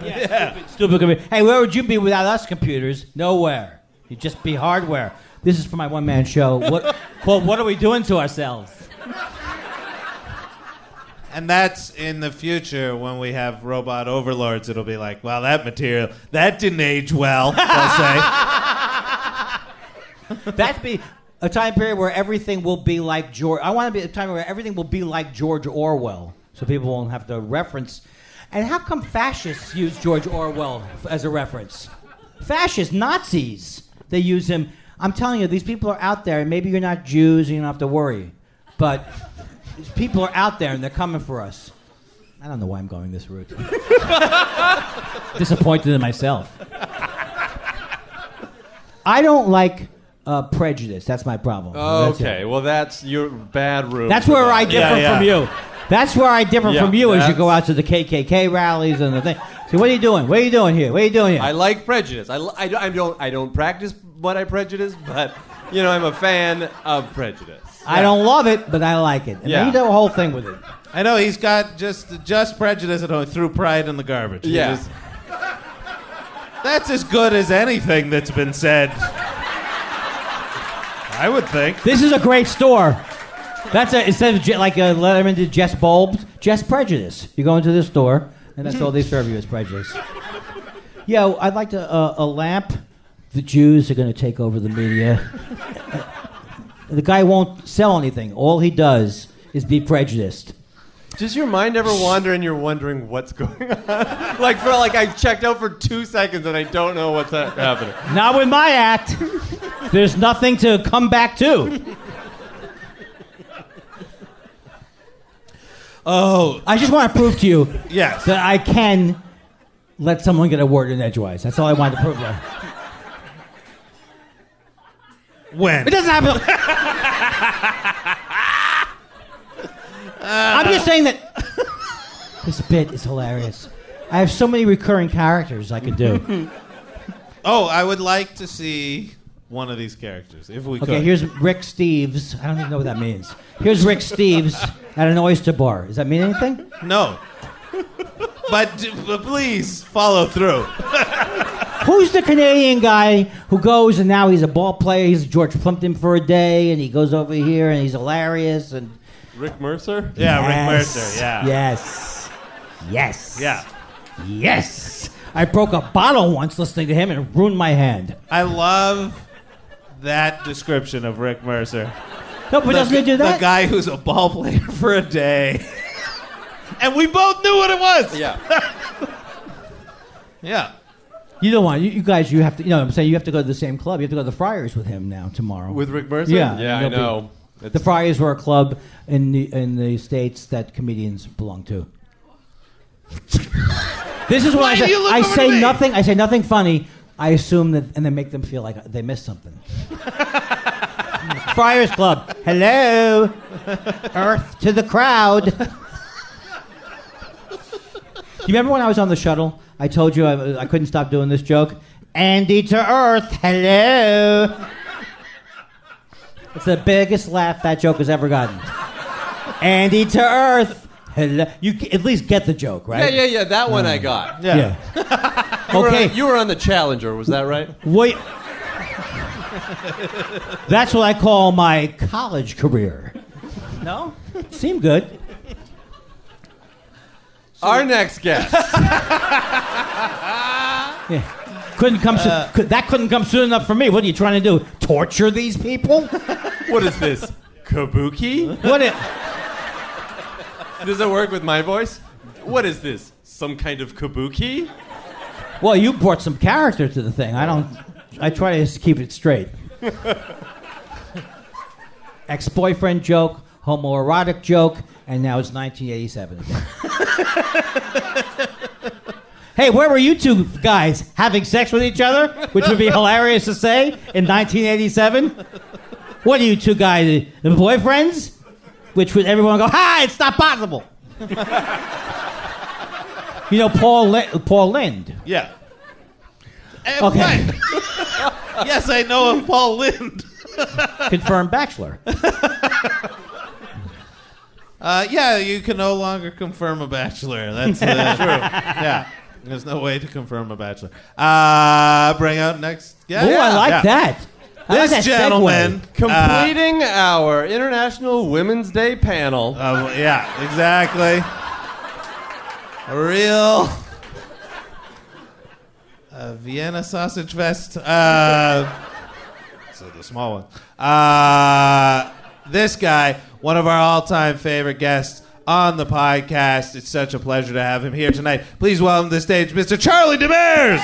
E: Stupid computer. Hey, where would you be without us computers? Nowhere. You'd just be hardware. This is for my one-man show. Called What Are We Doing to Ourselves?
C: And that's in the future when we have robot overlords. It'll be like, well, that material, that didn't age well, they'll say.
E: That'd be a time period where everything will be like George. I want to be a time where everything will be like George Orwell, so people won't have to reference. And how come fascists use George Orwell as a reference? Fascists, Nazis, they use him. I'm telling you, these people are out there, and maybe you're not Jews and you don't have to worry. But these people are out there, and they're coming for us. I don't know why I'm going this route. Disappointed in myself. I don't like prejudice. That's my problem. That's
B: Okay,
E: it.
B: well, that's your bad room.
E: That's where I differ
C: Yeah.
E: from you. That's where I differ
B: Yeah,
E: from you as you
B: that's-
E: go out to the KKK rallies and the thing. So what are you doing? What are you doing here? What are you doing here?
B: I like prejudice. I don't practice what I prejudice, but, I'm a fan of prejudice.
E: I don't love it, but I like it. And
B: Yeah.
E: you do a whole thing with it.
C: I know he's got just prejudice at home, threw pride in the garbage. He
B: Yeah.
C: just- that's as good as anything that's been said. I would think.
E: This is a great store. Instead of like Letterman did Jess Bulbs, Jess Prejudice. You go into this store, and that's all they serve you is prejudice. Yeah, I'd like a lamp. The Jews are going to take over the media. The guy won't sell anything. All he does is be prejudiced.
B: Does your mind ever wander and you're wondering what's going on? like I checked out for 2 seconds and I don't know what's happening.
E: Not with my act. There's nothing to come back to.
C: Oh,
E: I just want to prove to you
C: yes.
E: that I can let someone get a word in edgewise. That's all I wanted to prove to you.
C: When?
E: It doesn't happen. I'm just saying that this bit is hilarious. I have so many recurring characters I could do.
C: Oh, I would like to see one of these characters, if we could.
E: Okay, here's Rick Steves. I don't even know what that means. Here's Rick Steves at an oyster bar. Does that mean anything?
C: No. But please follow through.
E: Who's the Canadian guy who goes and now he's a ball player? He's George Plimpton for a day, and he goes over here and he's hilarious. And
B: Rick Mercer?
C: Yeah,
E: Yes.
C: Rick Mercer, yeah.
E: Yes. Yes.
C: Yeah.
E: Yes. I broke a bottle once listening to him and ruined my hand.
C: I love that description of Rick Mercer.
E: No, but doesn't he do that?
C: The guy who's a ball player for a day. And we both knew what it was.
B: Yeah.
C: Yeah.
E: You don't want you guys. You have to. You know what I'm saying. You have to go to the same club. You have to go to the Friars with him now tomorrow.
B: With Rick Mercer?
E: Yeah.
B: Yeah, I
E: They'll be-
B: know.
E: The Friars were a club in the states that comedians belong to. This is what
C: Why
E: I
C: do
E: say.
C: you look
E: I
C: over
E: say
C: to me?
E: nothing. I say nothing funny. I assume that, and then make them feel like they missed something. Friars Club. Hello, Earth to the crowd. Do you remember when I was on the shuttle? I told you I couldn't stop doing this joke. Andy to Earth, hello. It's the biggest laugh that joke has ever gotten. Andy to Earth, hello. You at least get the joke, right?
F: Yeah. That one I got.
E: Yeah.
F: You were on the Challenger, was that right?
E: Wait. That's what I call my college career. No? Seemed good.
F: Our next guest.
E: Yeah. That couldn't come soon enough for me. What are you trying to do? Torture these people?
B: What is this? Kabuki? Does it work with my voice? What is this? Some kind of kabuki?
E: Well, you brought some character to the thing. I try to just keep it straight. Ex-boyfriend joke, homoerotic joke, and now it's 1987 again. Hey, where were you two guys? Having sex with each other? Which would be hilarious to say in 1987. What are you two guys, the boyfriends? Which would everyone go, ha, it's not possible. You know Paul Lind?
C: Yeah.
E: Okay.
C: Yes, I know of Paul Lind.
E: Confirmed bachelor.
C: Yeah, you can no longer confirm a bachelor. That's true. Yeah. There's no way to confirm a bachelor. Bring out next guest.
E: Oh, I like that. I like
C: This
E: that
C: gentleman.
F: Completing our International Women's Day panel.
C: Yeah, exactly. A real Vienna sausage fest. So the small one. This guy, one of our all-time favorite guests on the podcast. It's such a pleasure to have him here tonight. Please welcome to the stage, Mr. Charlie Demers.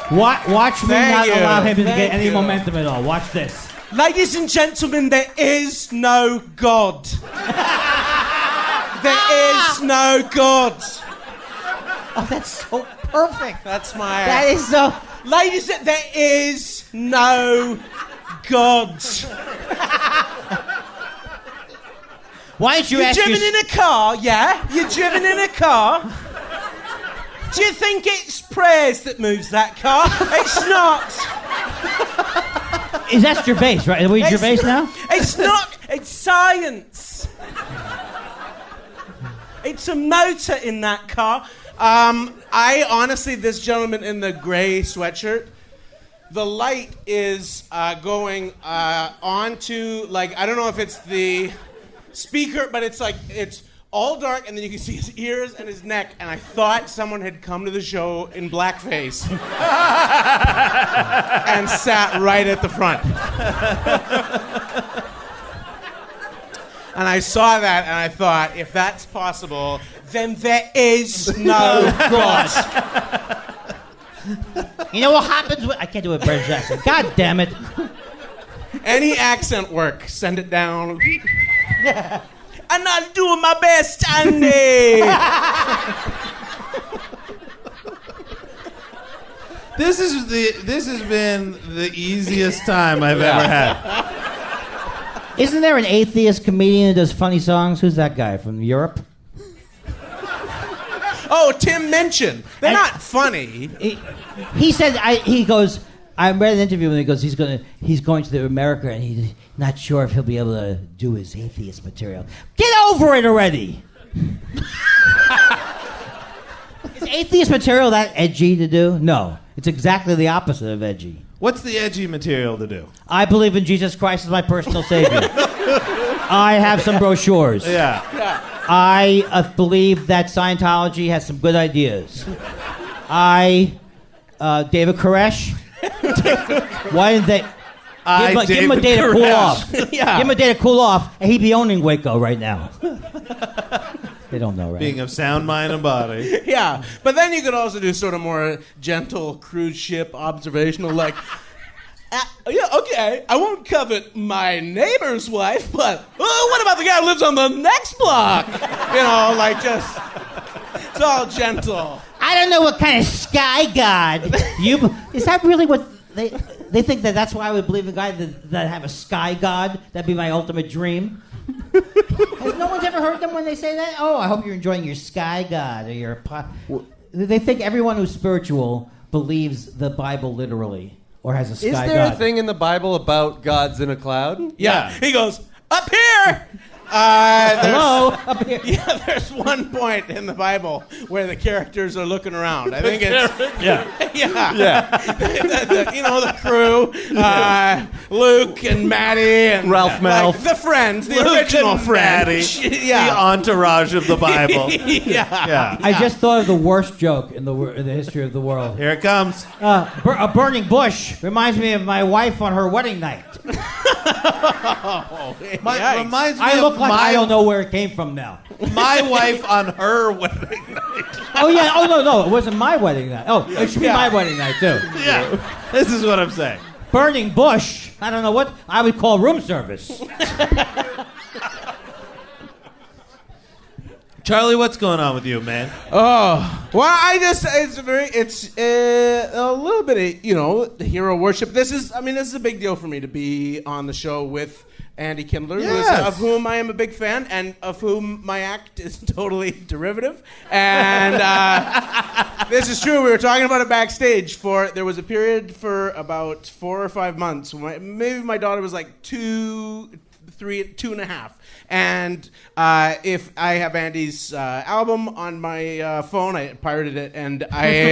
E: Watch me
G: Thank
E: not
G: you.
E: allow him to get
G: Thank
E: any
G: you.
E: momentum at all. Watch this.
G: Ladies and gentlemen, there is no God. There is no God.
E: Oh, that's so perfect.
G: That's my...
E: That is so...
G: Ladies, there is no God.
E: Why don't you
G: You're
E: ask
G: driven in a car, yeah? You're driven in a car. Do you think it's prayers that moves that car? It's not.
E: Is that Gervais, right? Are we
G: It's
E: Gervais
G: not-
E: now?
G: It's not. It's science. It's a motor in that car. I honestly, this gentleman in the gray sweatshirt, the light is going onto, like, I don't know if it's the speaker, but it's like, it's all dark, and then you can see his ears and his neck, and I thought someone had come to the show in blackface and sat right at the front. And I saw that, and I thought, if that's possible, then there is no God.
E: You know what happens when... I can't do a British accent. God damn it.
G: Any accent work, send it down. I'm not doing my best, Andy.
C: This has been the easiest time I've ever had.
E: Isn't there an atheist comedian who does funny songs? Who's that guy from Europe?
G: Oh, Tim Minchin. They're not funny.
E: He said, he goes, I read an interview and he goes, he's going to America and he's not sure if he'll be able to do his atheist material. Get over it already. Is atheist material that edgy to do? No. It's exactly the opposite of edgy.
C: What's the edgy material to do?
E: I believe in Jesus Christ as my personal savior. I have some brochures.
C: Yeah.
E: I believe that Scientology has some good ideas. David Koresh. Why didn't they... Give him a day to cool off.
G: Yeah.
E: Give him a day to cool off, and he'd be owning Waco right now. They don't know, right?
C: Being of sound mind and body.
G: Yeah, but then you could also do sort of more gentle cruise ship observational, like, yeah, okay, I won't covet my neighbor's wife, but what about the guy who lives on the next block? You know, like just, it's all gentle.
E: I don't know what kind of sky god you... Is that really what they... They think that that's why I would believe a guy that have a sky god. That'd be my ultimate dream. Has no one's ever heard them when they say that? Oh, I hope you're enjoying your sky god or your. They think everyone who's spiritual believes the Bible literally or has a sky god.
F: Is there a thing in the Bible about gods in a cloud?
G: Yeah. He goes, up here!
E: Hello, up here.
G: Yeah, there's one point in the Bible where the characters are looking around. I think it's the crew, Luke and Maddie and
C: Ralph Malph.
G: the friends, the
C: Luke
G: original
C: and
G: friends.
C: Maddie, the entourage of the Bible.
G: Yeah.
E: I just thought of the worst joke in the history of the world.
C: Here it comes.
E: A burning bush reminds me of my wife on her wedding night.
C: Reminds me
E: I look
C: of
E: like I don't know where it came from now.
C: my wife on her wedding night.
E: Oh yeah. Oh no, it wasn't my wedding night. Oh, it should be my wedding night too.
C: Yeah, this is what I'm saying.
E: Burning bush. I don't know what I would call room service.
C: Charlie, what's going on with you, man?
G: Oh, well, it's a little bit of, hero worship. This is a big deal for me to be on the show with Andy Kindler, of whom I am a big fan, and of whom my act is totally derivative. And this is true. We were talking about it backstage. There was a period for about 4 or 5 months. Maybe my daughter was like 2 and a half. And if I have Andy's album on my phone, I pirated it, and I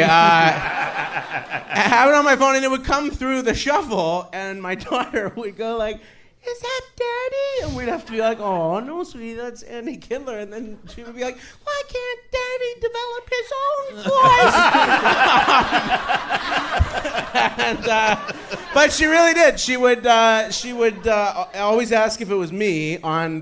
G: have it on my phone, and it would come through the shuffle, and my daughter would go like, "Is that Daddy?" And we'd have to be like, "Oh, no, sweetie, that's Andy Kindler." And then she would be like, "Why can't Daddy develop his own voice?" But she really did. She would always ask if it was me on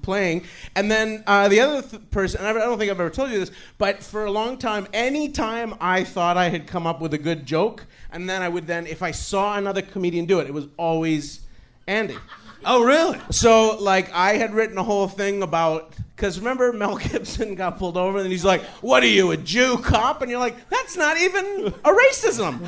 G: playing. And then the other person, and I don't think I've ever told you this, but for a long time, any time I thought I had come up with a good joke, and then if I saw another comedian do it, it was always Andy.
C: Oh, really?
G: So, I had written a whole thing about, because remember Mel Gibson got pulled over and he's like, "What are you, a Jew cop?" And you're like, that's not even a racism.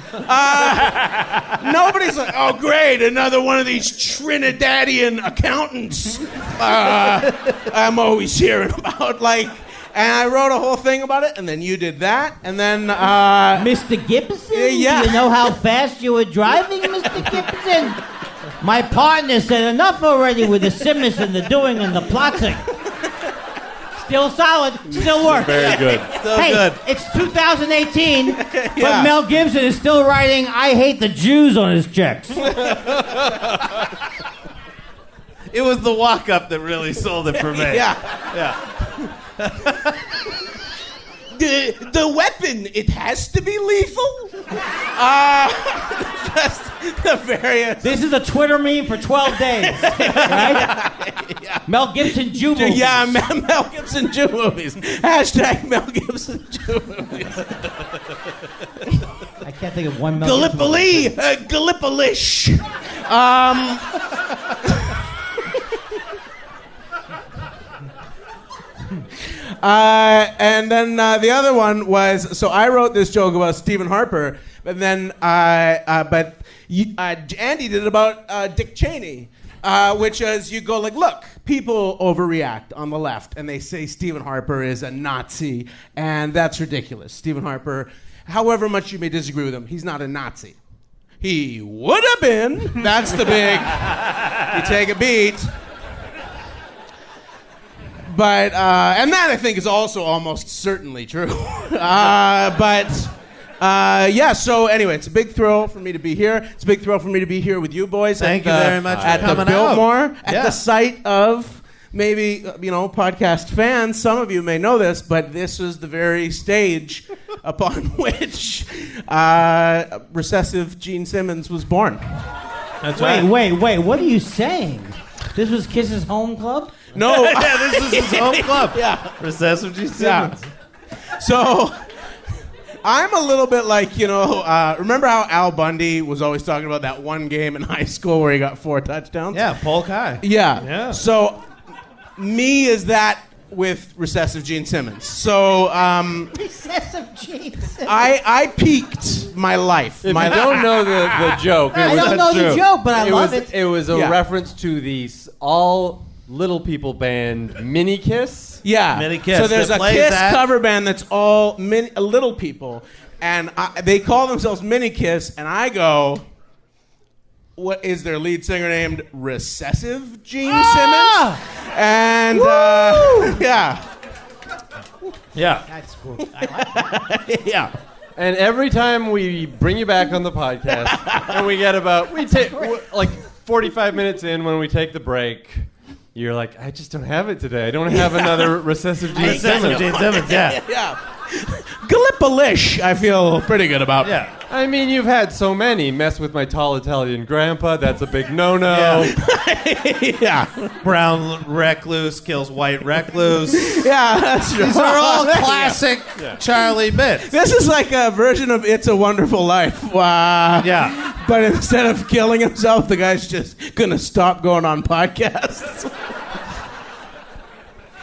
G: Nobody's like, "Oh, great, another one of these Trinidadian accountants I'm always hearing about." And I wrote a whole thing about it, and then you did that, and then...
E: Mr. Gibson?
G: Yeah.
E: Do you know how fast you were driving, Mr. Gibson? My partner said enough already with the Simmons and the doing and the plotting. Still solid, still works.
C: Very good. Still good.
E: It's 2018, but Mel Gibson is still writing "I hate the Jews" on his checks.
C: It was the walk-up that really sold it for me.
G: Yeah.
C: Yeah.
G: The weapon, it has to be lethal? Just the various...
E: This is a Twitter meme for 12 days, right?
G: Yeah.
E: Mel Gibson Jew movies.
G: Yeah, Mel Gibson Jew movies. Hashtag Mel Gibson Jew movies.
E: I can't think of one Mel Gibson movie.
G: Gallipoli, and then the other one was, so I wrote this joke about Stephen Harper, but then Andy did it about Dick Cheney, which is you go look, people overreact on the left, and they say Stephen Harper is a Nazi, and that's ridiculous. Stephen Harper, however much you may disagree with him, he's not a Nazi. He would have been. That's the big, you take a beat. But, and that I think is also almost certainly true. So anyway, it's a big thrill for me to be here. It's a big thrill for me to be here with you boys.
C: Thank you very much for
G: at
C: coming
G: the Biltmore,
C: out.
G: at the site of, maybe, podcast fans, some of you may know this, but this was the very stage upon which recessive Gene Simmons was born.
C: That's
E: Wait, what are you saying? This was Kiss's home club?
G: No.
C: Yeah, this is his home club.
G: Yeah.
C: Recessive G. Simmons.
G: Yeah. So, I'm a little bit like, remember how Al Bundy was always talking about that one game in high school where he got 4 touchdowns?
C: Yeah, Polk High.
G: Yeah.
C: Yeah.
G: So, me is that with recessive Gene Simmons. So
E: Recessive genes.
G: I peaked my life.
F: If you don't know the joke,
E: I don't know the joke, but I love it.
F: It was a
G: Yeah.
F: reference to the all little people band Mini Kiss.
G: Yeah.
C: Mini Kiss.
G: So there's
C: That
G: a
C: plays
G: Kiss
C: that.
G: cover band that's all little people, and they call themselves Mini Kiss, and I go, what is their lead singer named Recessive Gene Simmons? And yeah.
C: Yeah.
E: That's cool. I like that.
C: Yeah.
F: And every time we bring you back on the podcast, and we take like 45 minutes in when we take the break, you're like, I just don't have it today. I don't have another recessive Gene Simmons.
C: Gene Simmons, yeah.
G: Yeah. Gallipoli-ish, I feel pretty good about.
C: Yeah.
F: I mean, you've had so many. Mess with my tall Italian grandpa. That's a big no-no.
G: Yeah.
C: Brown recluse kills white recluse.
G: Yeah, that's right.
C: These are all classic Charlie bits.
G: This is like a version of It's a Wonderful Life.
C: Yeah.
G: But instead of killing himself, the guy's just gonna stop going on podcasts.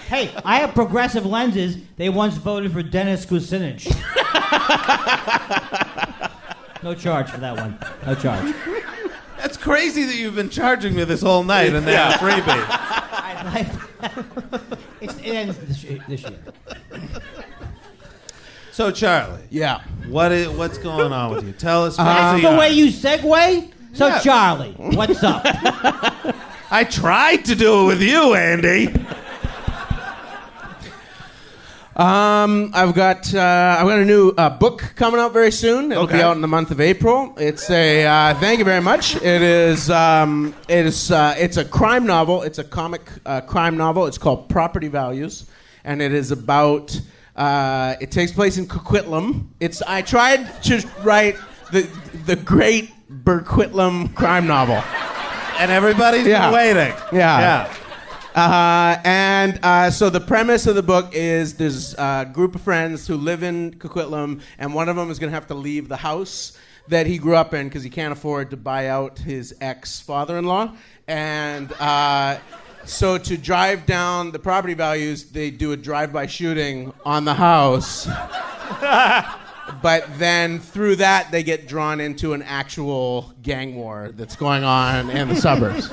E: Hey, I have progressive lenses. They once voted for Dennis Kucinich. No charge for that one. No charge.
C: That's crazy that you've been charging me this whole night and then a freebie.
E: It ends this year.
C: So, Charlie,
G: Yeah.
C: what's going on with you? Tell us.
E: That's the way you segue? So,
C: Yeah.
E: Charlie, what's up?
C: I tried to do it with you, Andy.
G: I've got a new book coming out very soon. It'll be
C: Okay.
G: out in the month of April. It's a thank you very much. It's a crime novel. It's a comic crime novel. It's called Property Values, and it is about. It takes place in Coquitlam. I tried to write the great Burquitlam crime novel.
C: And everybody's
G: Yeah.
C: been waiting.
G: Yeah. So the premise of the book is there's a group of friends who live in Coquitlam, and one of them is going to have to leave the house that he grew up in because he can't afford to buy out his ex-father-in-law. And so to drive down the property values, they do a drive-by shooting on the house. But then through that, they get drawn into an actual gang war that's going on in the suburbs.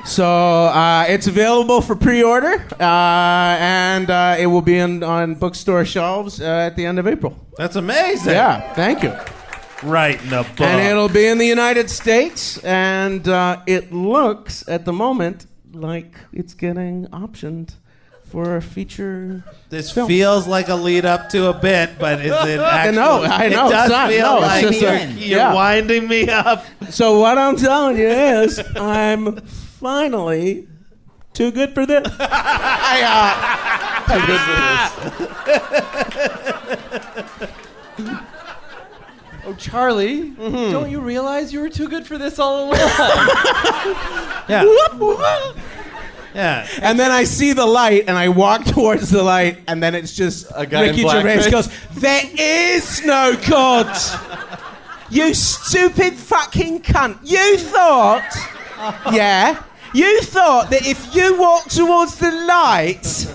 G: So it's available for pre-order, and it will be on bookstore shelves at the end of April.
C: That's amazing.
G: Yeah, thank you.
C: Writing a book.
G: And it'll be in the United States, and it looks at the moment like it's getting optioned for a feature.
C: This
G: film.
C: feels like a lead up to a bit, but is it actually?
G: I know,
C: It does
G: it's not.
C: feel
G: No, it's
C: like
G: just
C: you're
G: yeah.
C: winding me up.
G: So what I'm telling you is, I'm finally too good for this.
F: Too good for this. Oh, Charlie, don't you realize you were too good for this all along?
C: Yeah. Yeah.
G: And then I see the light, and I walk towards the light, and then it's just
F: A guy in
G: Ricky Gervais
F: blackface?
G: goes, "There is no God. You stupid fucking cunt. You thought, you thought that if you walk towards the light,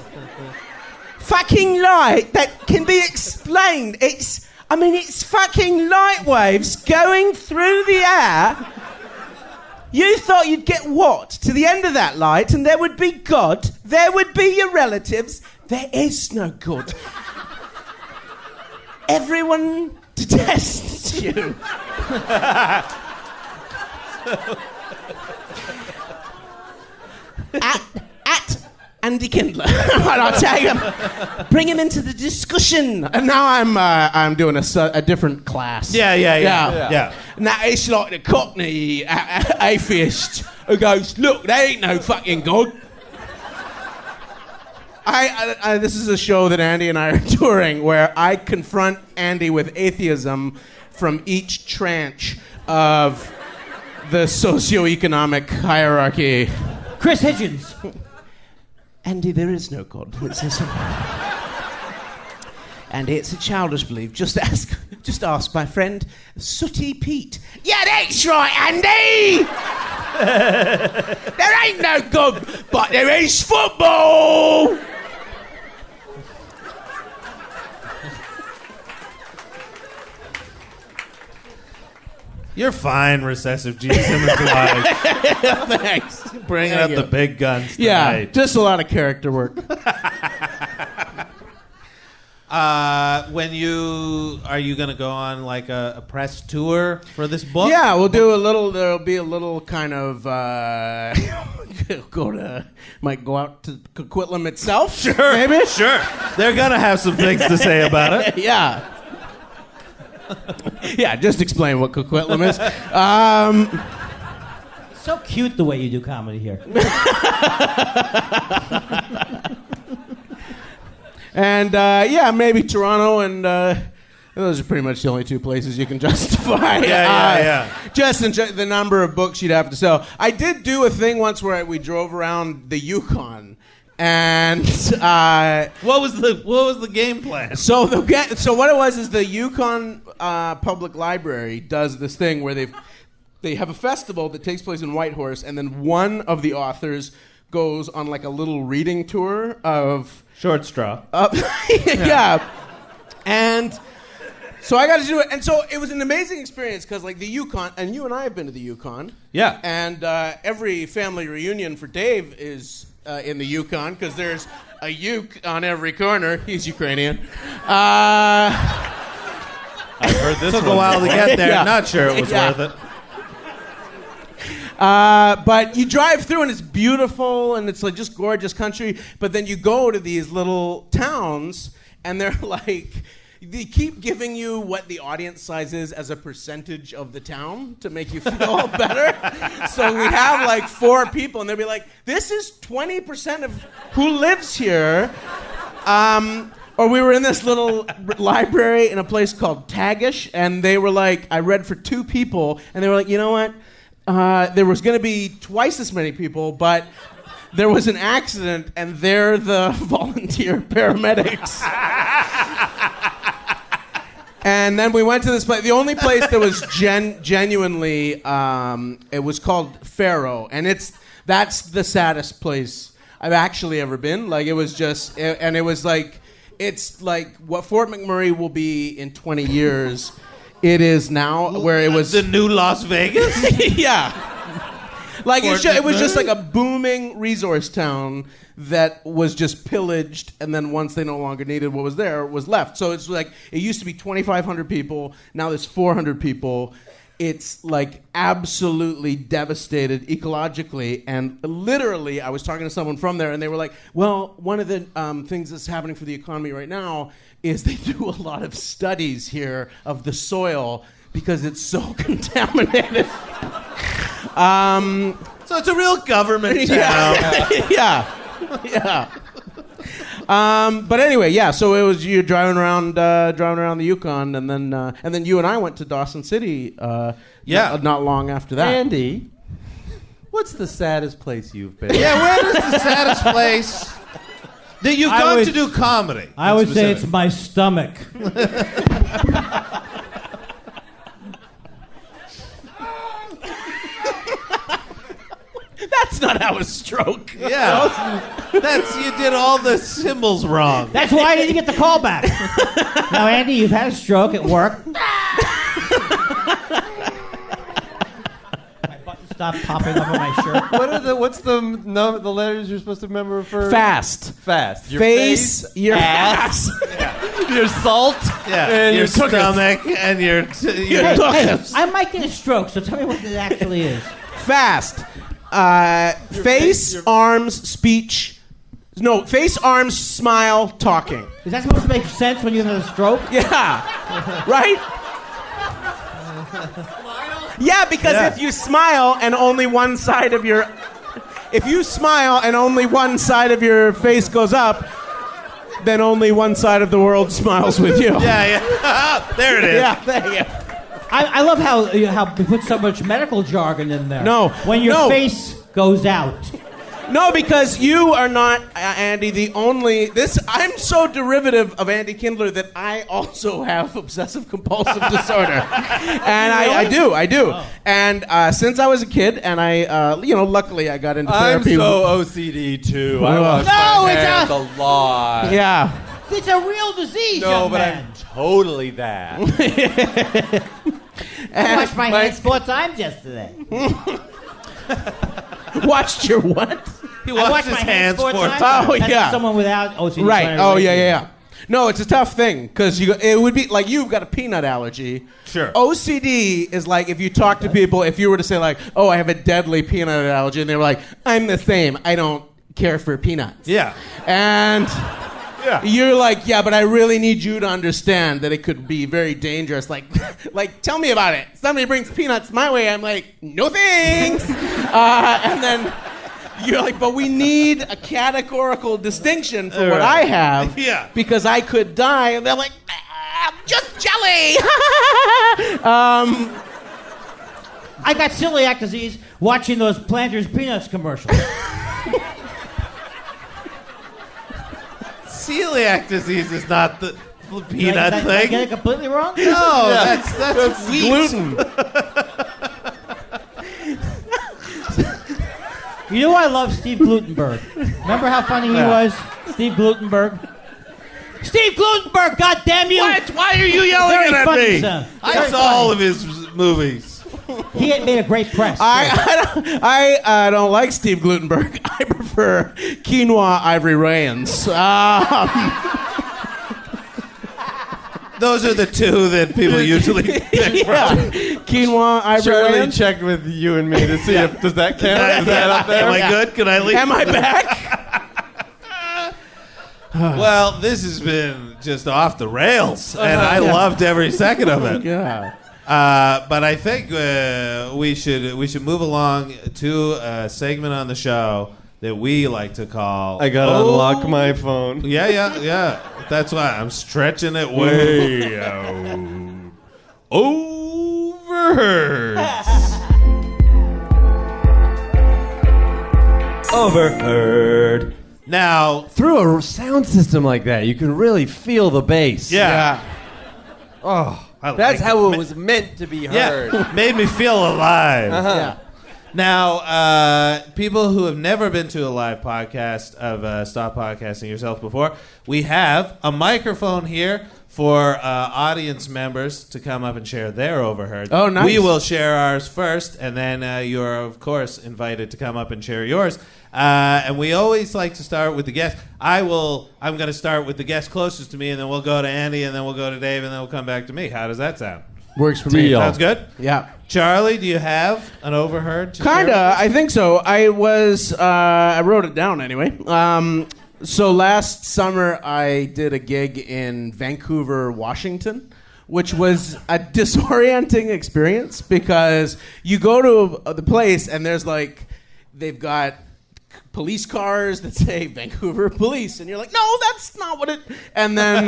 G: fucking light that can be explained. It's fucking light waves going through the air." You thought you'd get what? To the end of that light, and there would be God, there would be your relatives. There is no God. Everyone detests you. at Andy Kindler. Why not take him? Bring him into the discussion. And now I'm doing a different class.
C: Yeah.
G: Now it's like the Cockney atheist who goes, "Look, there ain't no fucking God." This is a show that Andy and I are touring where I confront Andy with atheism from each tranche of the socioeconomic hierarchy.
E: Chris Hitchens.
G: Andy, there is no God. Andy, it's a childish belief. Just ask my friend Sooty Pete. Yeah, that's right, Andy! There ain't no good, but there is football.
C: You're fine, recessive Gene Simmons wife.
G: Thanks.
C: Bringing up the big guns tonight.
G: Yeah, just a lot of character work.
C: Are you going to go on like a press tour for this book?
G: Yeah, we'll do a little. There'll be a little kind of might go out to Coquitlam itself.
C: Sure,
G: maybe.
C: Sure, they're gonna have some things to say about it.
G: Yeah. Yeah, just explain what Coquitlam is.
E: So cute the way you do comedy here.
G: And yeah, maybe Toronto, and those are pretty much the only two places you can justify.
C: Yeah.
G: Just the number of books you'd have to sell. I did do a thing once where we drove around the Yukon, and
C: What was the game plan?
G: so what it was is the Yukon Public Library does this thing where they have a festival that takes place in Whitehorse, and then one of the authors goes on like a little reading tour of.
C: Short straw.
G: Yeah. And so I got to do it. And so it was an amazing experience because, like, the Yukon, and you and I have been to the Yukon.
C: Yeah.
G: And every family reunion for Dave is in the Yukon because there's a Yuk on every corner. He's Ukrainian.
F: I've heard this
C: Took
F: one
C: a while to
F: before.
C: get there.
G: Yeah.
C: Not sure it was
G: Yeah.
C: worth it.
G: But you drive through and it's beautiful and it's like just gorgeous country. But then you go to these little towns and they're like, they keep giving you what the audience size is as a percentage of the town to make you feel better. So we have like 4 people and they'll be like, this is 20% of who lives here. Or we were in this little library in a place called Tagish, and they were like, I read for 2 people, and they were like, you know what? There was going to be twice as many people, but there was an accident, and they're the volunteer paramedics. And then we went to this place. The only place that was genuinely, it was called Faro, and that's the saddest place I've actually ever been. Like, it was just, and it was like, it's like what Fort McMurray will be in 20 years. It is now where it was
C: the new Las Vegas.
G: yeah. Like
C: Fort
G: it was just
C: McMurray?
G: like a booming resource town that was just pillaged, and then once they no longer needed what was there, was left. So it's like it used to be 2,500 people. Now there's 400 people. It's like absolutely devastated ecologically, and literally, I was talking to someone from there, and they were like, "Well, one of the things that's happening for the economy right now is they do a lot of studies here of the soil because it's so contaminated."
C: So it's a real government town.
G: yeah. But anyway, yeah. So it was you driving around the Yukon, and then you and I went to Dawson City. Not long after that.
F: Andy, what's the saddest place you've been?
C: Yeah, where is the saddest place that you've
E: I
C: gone
E: would-
C: to do comedy?
E: I would say it's my stomach.
G: That's not how a stroke.
C: Yeah, that's you did all the symbols wrong.
E: That's why I didn't get the call back. Now, Andy, you've had a stroke at work. My button stopped popping up on my shirt.
F: What's the letters you're supposed to remember for?
G: Fast.
F: Your
G: Face, your
F: ass, your salt,
C: Yeah,
F: and
C: your
F: tuchus.
C: stomach and your
E: Hey, I might get a stroke, so tell me what it actually is.
G: Fast. Face, arms, speech. No, face, arms, smile, talking.
E: Is that supposed to make sense when you have a stroke?
G: Yeah. Right? Yeah, because if you smile and only one side of your face goes up, then only one side of the world smiles with you.
C: yeah. There it is.
G: Yeah, there you go.
E: I love how we put so much medical jargon in there.
G: No,
E: When your
G: no.
E: face goes out.
G: No, because you are not, Andy, the only. I'm so derivative of Andy Kindler that I also have obsessive compulsive disorder, and I do.
E: Oh.
G: And since I was a kid, and luckily I got into
F: I'm
G: therapy.
F: so OCD too. I wash
E: No,
F: my
E: it's
F: hands
E: a-
F: a lot.
G: Yeah.
E: It's a real disease,
F: No,
E: young
F: but
E: man.
F: I'm totally that.
E: I washed my hands 4 times yesterday.
G: Watched your what?
C: He
E: I
C: washed
E: washed
C: his
E: my
C: hands 4
E: times.
C: times.
G: Oh,
E: That's
G: yeah.
E: someone without OCD.
G: Right.
E: trying to
G: Oh,
E: relate
G: yeah,
E: to.
G: yeah. No, it's a tough thing because it would be like you've got a peanut allergy.
C: Sure.
G: OCD is like if you talk to people, if you were to say like, "Oh, I have a deadly peanut allergy," and they were like, "I'm the same. I don't care for peanuts."
C: Yeah.
G: And you're like, "Yeah, but I really need you to understand that it could be very dangerous." Like, tell me about it. Somebody brings peanuts my way. I'm like, "No thanks." And then. You're like, but we need a categorical distinction for what I have.
C: Yeah.
G: Because I could die. And they're like, just jelly.
E: I got celiac disease watching those Planters Peanuts commercials.
C: Celiac disease is not the peanut
E: Did I
C: thing.
E: get it completely wrong?
C: No, that's wheat.
F: Gluten.
E: You know I love Steve Glutenberg. Remember how funny he was? Steve Glutenberg. Steve Glutenberg, goddamn you!
C: What? Why are you yelling
E: Very
C: at
E: funny,
C: me?
E: son.
C: I
E: Very
C: saw
E: funny.
C: all of his movies.
E: He had made a great press.
G: I don't like Steve Glutenberg. I prefer quinoa Ivory Rayans.
C: Those are the two that people usually pick
G: Yeah.
C: from.
G: Quinoa Ivory
F: Charlie
G: Rayans.
F: checked with you and me to see if does that count? Is that up there?
C: Am I good? Can I leave?
G: Am I back?
C: Well, this has been just off the rails, and I loved every second of it.
G: Yeah.
C: But I think we should move along to a segment on the show that we like to call.
F: I gotta unlock my phone.
C: Yeah. That's why I'm stretching it way out. Overheard.
F: Overheard.
C: Now,
F: Through a sound system like that, you can really feel the bass.
C: yeah.
F: Oh,
C: I like
F: that's
C: it.
F: how it was meant to be heard.
C: Yeah, made me feel alive.
F: Uh-huh.
C: Now, people who have never been to a live podcast of Stop Podcasting Yourself before, we have a microphone here for audience members to come up and share their overheard.
G: Oh, nice.
C: We will share ours first, and then you are, of course, invited to come up and share yours. And we always like to start with the guest. I'm going to start with the guest closest to me, and then we'll go to Andy, and then we'll go to Dave, and then we'll come back to me. How does that sound?
G: Works for me.
F: Deal.
C: Sounds good?
G: Yeah.
C: Charlie, do you have an overheard? to share with
G: Kinda,
C: us?
G: I think so. I wrote it down anyway. So last summer I did a gig in Vancouver, Washington, which was a disorienting experience because you go to the place and there's like, they've got police cars that say Vancouver Police, and you're like, no, that's not what it. And then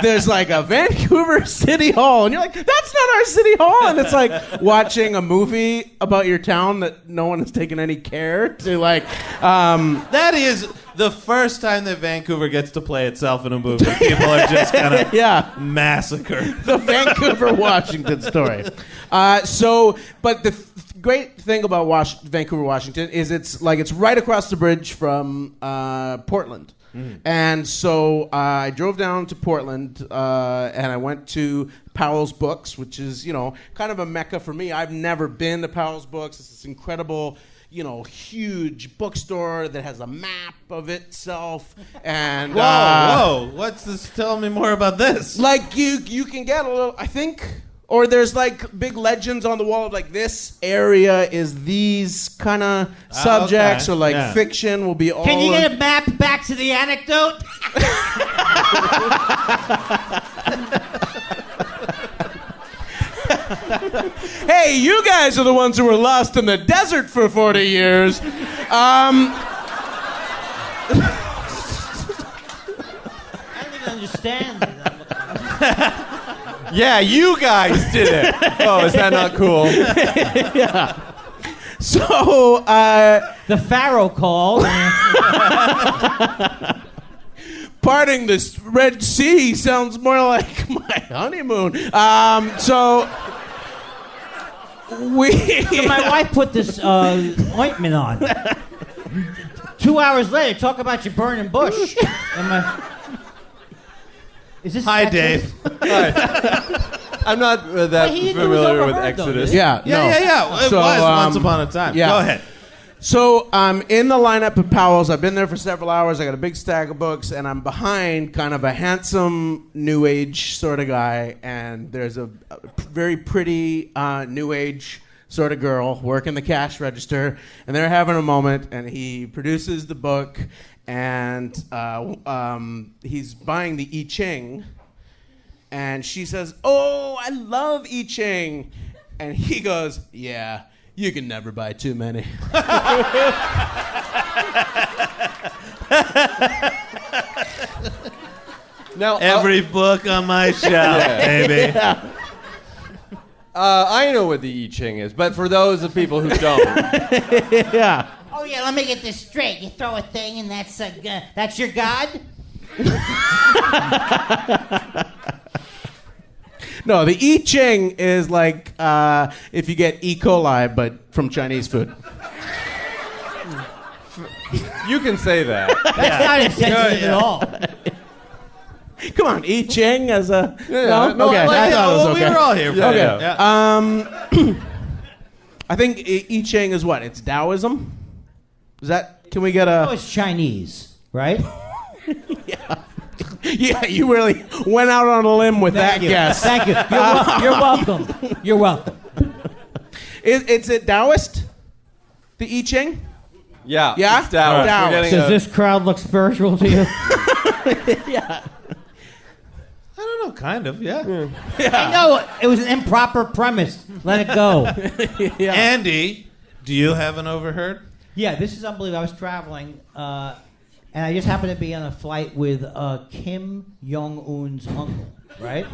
G: there's like a Vancouver City Hall, and you're like, that's not our City Hall. And it's like watching a movie about your town that no one has taken any care to like.
C: That is the first time that Vancouver gets to play itself in a movie. People are just kind of
G: Yeah.
C: massacred.
G: The Vancouver, Washington story. But the great thing about Vancouver, Washington is it's right across the bridge from Portland. And so I drove down to Portland and I went to Powell's Books, which is, kind of a mecca for me. I've never been to Powell's Books. It's this incredible, huge bookstore that has a map of itself. And
C: Whoa! What's this? Tell me more about this.
G: like you can get a little, I think, or there's like big legends on the wall of like this area is these kind of subjects
C: okay.
G: or like
C: Yeah.
G: fiction will be all.
E: Can you get a map back to the anecdote?
G: Hey, you guys are the ones who were lost in the desert for 40 years.
E: I don't even understand.
F: Yeah, you guys did it. Oh, is that not cool?
G: So
E: The Pharaoh called.
G: Parting this Red Sea sounds more like my honeymoon. So
E: my wife put this ointment on. 2 hours later, talk about your burning bush. Is this
C: Hi,
E: sexist?
C: Dave.
F: I'm not that
E: he knew it was
F: familiar with
E: overheard, though,
F: Exodus.
G: yeah.
C: It
G: So,
C: was once upon a time.
G: yeah.
C: Go ahead.
G: So I'm in the lineup at Powell's. I've been there for several hours. I got a big stack of books, and I'm behind kind of a handsome New Age sort of guy, and there's a very pretty New Age sort of girl working the cash register, and they're having a moment, and he produces the book, and he's buying the I Ching, and she says, "Oh, I love I Ching," and he goes, "Yeah. You can never buy too many."
F: Now,
C: Every book on my shelf, baby.
F: I know what the I Ching is, but for those of people who don't,
G: Yeah.
E: Oh yeah, let me get this straight. You throw a thing, and that's your god.
G: No, the I Ching is like if you get E. coli, but from Chinese food.
F: you can say that.
E: That's not insensitive at all.
G: Come on, I Ching as a.
F: Yeah,
G: no? Okay, I thought it was okay.
C: We were all here for
F: Yeah,
C: it.
F: yeah.
G: I think I Ching is what? It's Taoism? Is that. Can we get
E: Oh,
G: a.
E: it's Chinese, right?
G: Yeah, you really went out on a limb with that
E: Thank you.
G: guess.
E: Thank you. You're welcome. You're welcome.
G: Is it Taoist? The I Ching?
F: Yeah.
G: Yeah?
F: It's Taoist.
G: Taoist.
F: We're getting
E: Does
F: a-
E: this crowd look spiritual to you?
G: Yeah.
C: I don't know, kind of, yeah.
E: I know it was an improper premise. Let it go.
C: Andy, do you have an overheard?
E: Yeah, this is unbelievable. I was traveling, and I just happened to be on a flight with Kim Jong-un's uncle, right?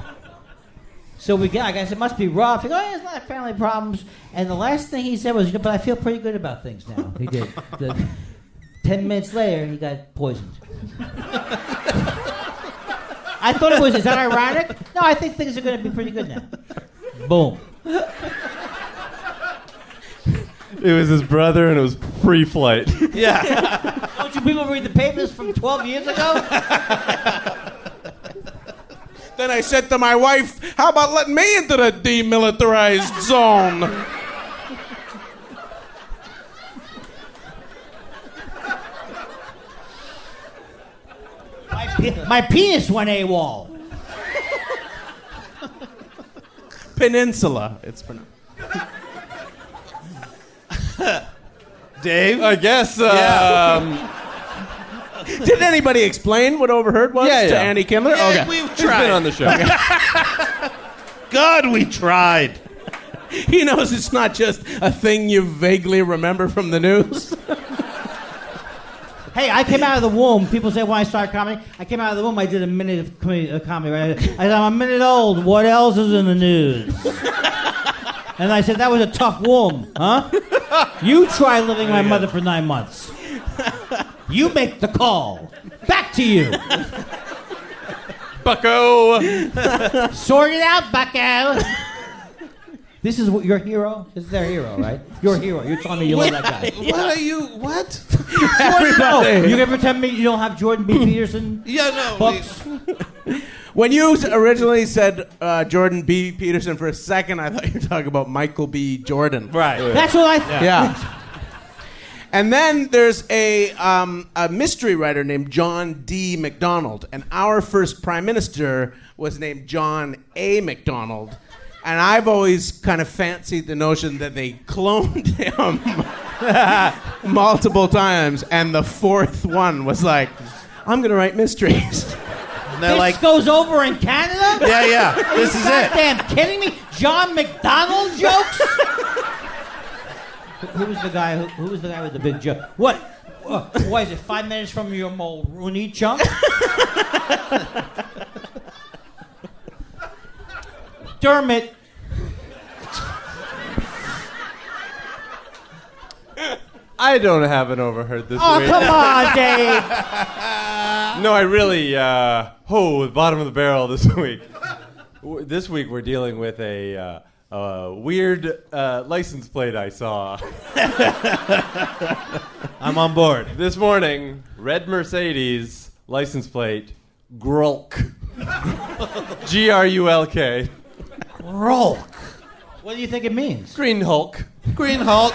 E: So I guess it must be rough. He goes, "Oh, it's not family problems." And the last thing he said was, "But I feel pretty good about things now." He did. 10 minutes later, he got poisoned. I thought it was, is that ironic? No, I think things are going to be pretty good now. Boom.
F: It was his brother, and it was pre-flight.
C: Yeah.
E: Don't you people read the papers from 12 years ago?
G: Then I said to my wife, "How about letting me into the demilitarized zone?"
E: My penis went AWOL.
G: Peninsula. It's pronounced.
C: Dave?
F: I guess.
G: Did anybody explain what overheard was
F: Yeah,
G: to
F: yeah.
G: Andy Kindler? Okay.
C: We've
F: He's been
C: tried.
F: on the show.
C: God, we tried.
G: He knows it's not just a thing you vaguely remember from the news.
E: Hey, I came out of the womb. People say when I started comedy, I came out of the womb. I did a minute of comedy. Right? I said, "I'm a minute old. What else is in the news?" And I said, "That was a tough womb, huh? You try living my mother for 9 months. You make the call. Back to you.
F: Bucko.
E: Sort it out, bucko." This is what your hero? This is their hero, right? Your hero. You're telling me you love that guy.
C: What are you, what?
E: No, you can pretend me you don't have Jordan B. Peterson
C: Yeah, no.
E: books.
G: When you originally said Jordan B. Peterson for a second, I thought you were talking about Michael B. Jordan.
C: Right.
E: That's what I thought.
G: Yeah. And then there's a mystery writer named John D. MacDonald, and our first prime minister was named John A. MacDonald. And I've always kind of fancied the notion that they cloned him multiple times, and the fourth one was like, "I'm going to write mysteries."
C: And they're
E: This
C: like,
E: goes over in Canada?
C: yeah, yeah. This is it.
E: Goddamn kidding me? John McDonald jokes? Who was the guy? Who was the guy with the big joke? What? Why is it 5 minutes from your Mulrooney chunk?
F: I don't have an overheard this
E: Oh,
F: week.
E: come on, Dave.
F: No, I really, the bottom of the barrel this week. This week we're dealing with a weird license plate I saw.
C: I'm on board.
F: This morning, red Mercedes, license plate, Grulk. Grulk.
E: Rolk. What do you think it means?
F: Green Hulk.
C: Green Hulk.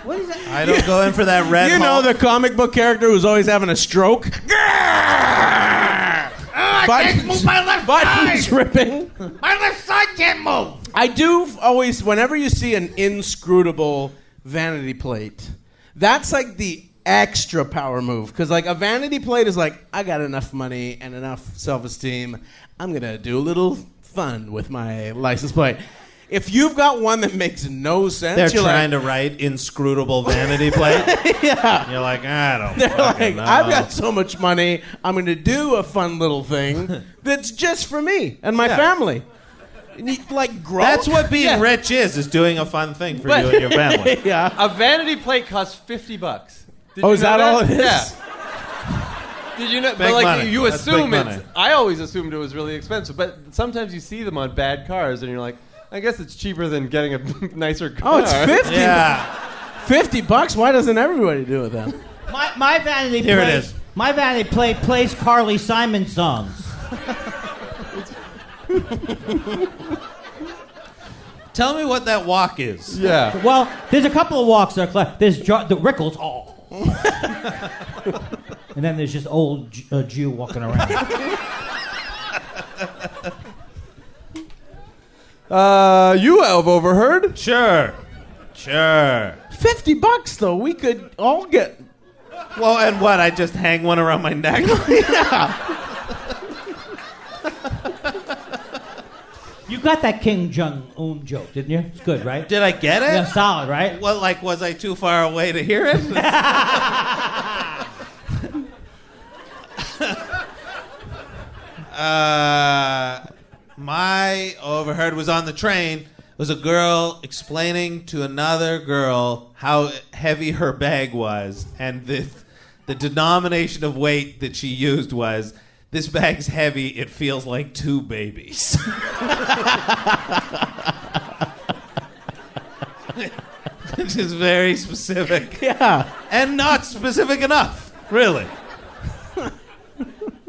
E: What is that?
C: I don't go in for that red
G: You know
C: Hulk.
G: the comic book character who's always having a stroke? Buttons ripping.
E: My left side can't move.
G: I do always, whenever you see an inscrutable vanity plate, that's like the extra power move. Because like a vanity plate is like, I got enough money and enough self-esteem. I'm going to do a little fun with my license plate. If you've got one that makes no sense,
C: They're
G: you're
C: trying
G: like,
C: to write inscrutable vanity plate.
G: yeah.
C: You're like, I don't
G: They're
C: fucking
G: like,
C: know.
G: I've got so much money, I'm going to do a fun little thing that's just for me and my family. And you, like, grow.
C: That's what being
G: Yeah.
C: rich is doing a fun thing for you and your family.
G: Yeah.
F: A vanity plate costs $50. Did
G: Oh,
F: you
G: is
F: know
G: that all it is?
F: Yeah. Did you know?
C: Big
F: But like
C: money.
F: you
C: That's
F: assume
C: big
F: it's.
C: money.
F: I always assumed it was really expensive, but sometimes you see them on bad cars, and you're like, I guess it's cheaper than getting a nicer car.
G: Oh, it's 50.
C: Yeah.
G: $50? Why doesn't everybody do it then?
E: My vanity
C: Here
E: plate.
C: it is.
E: My vanity plate plays Carly Simon songs.
C: Tell me what that walk is.
F: Yeah.
E: Well, there's a couple of walks that are clever. There's the Rickles. Oh. And then there's just old Jew walking around.
F: You have overheard?
C: Sure.
G: $50 though, we could all get.
C: Well, and what? I just hang one around my neck?
E: You got that Kim Jong-un joke, didn't you? It's good, right?
C: Did I get it?
E: Yeah, solid, right?
C: Well, like, was I too far away to hear it? My overheard was on the train. Was a girl explaining to another girl how heavy her bag was, and the denomination of weight that she used was, this bag's heavy, it feels like 2 babies. Which is very specific.
G: Yeah.
C: And not specific enough, really.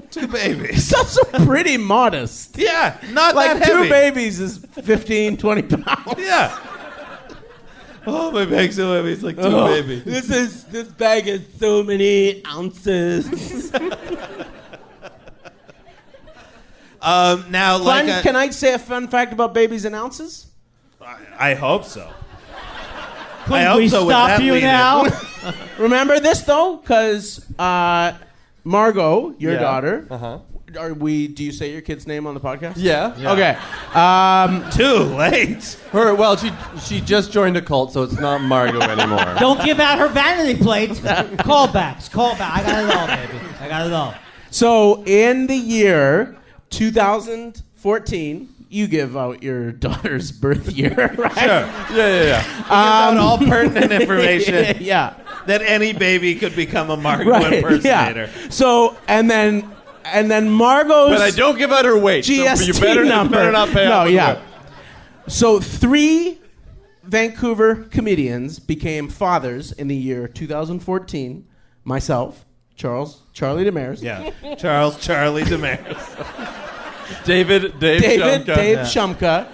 C: 2 babies.
G: That's pretty modest.
C: Yeah, not
G: Like
C: that heavy.
G: 2 babies is 15, 20 pounds.
C: Yeah. Oh, my bag's so heavy, it's like 2
G: Oh,
C: babies.
G: This bag is so many ounces.
C: Now, like,
G: Can I say a fun fact about babies and ounces?
C: I hope so.
E: Could
C: I hope
E: we
C: so with
E: stop
C: that
E: you
C: lead-in.
E: now?
G: Remember this though, because Margot, your
F: Yeah.
G: daughter,
F: Uh-huh.
G: do you say your kid's name on the podcast?
F: Yeah.
G: Okay.
C: Too late.
F: She just joined a cult, so it's not Margot anymore.
E: Don't give out her vanity plates. Callbacks. I got it all, baby. I got it all.
G: So in the year 2014, you give out your daughter's birth year, right?
C: Sure.
F: Yeah.
C: Out all pertinent information
G: Yeah.
C: that any baby could become a Margot
G: Right.
C: impersonator.
G: Yeah. So and then Margot's
F: But I don't give out her weight.
G: GST
F: so you better
G: number.
F: not pay
G: No,
F: off with
G: yeah.
F: it.
G: So 3 Vancouver comedians became fathers in the year 2014. Myself, Charlie Demers.
C: Yeah. Charlie Demers.
F: Dave Shumka.
G: Dave Shumka,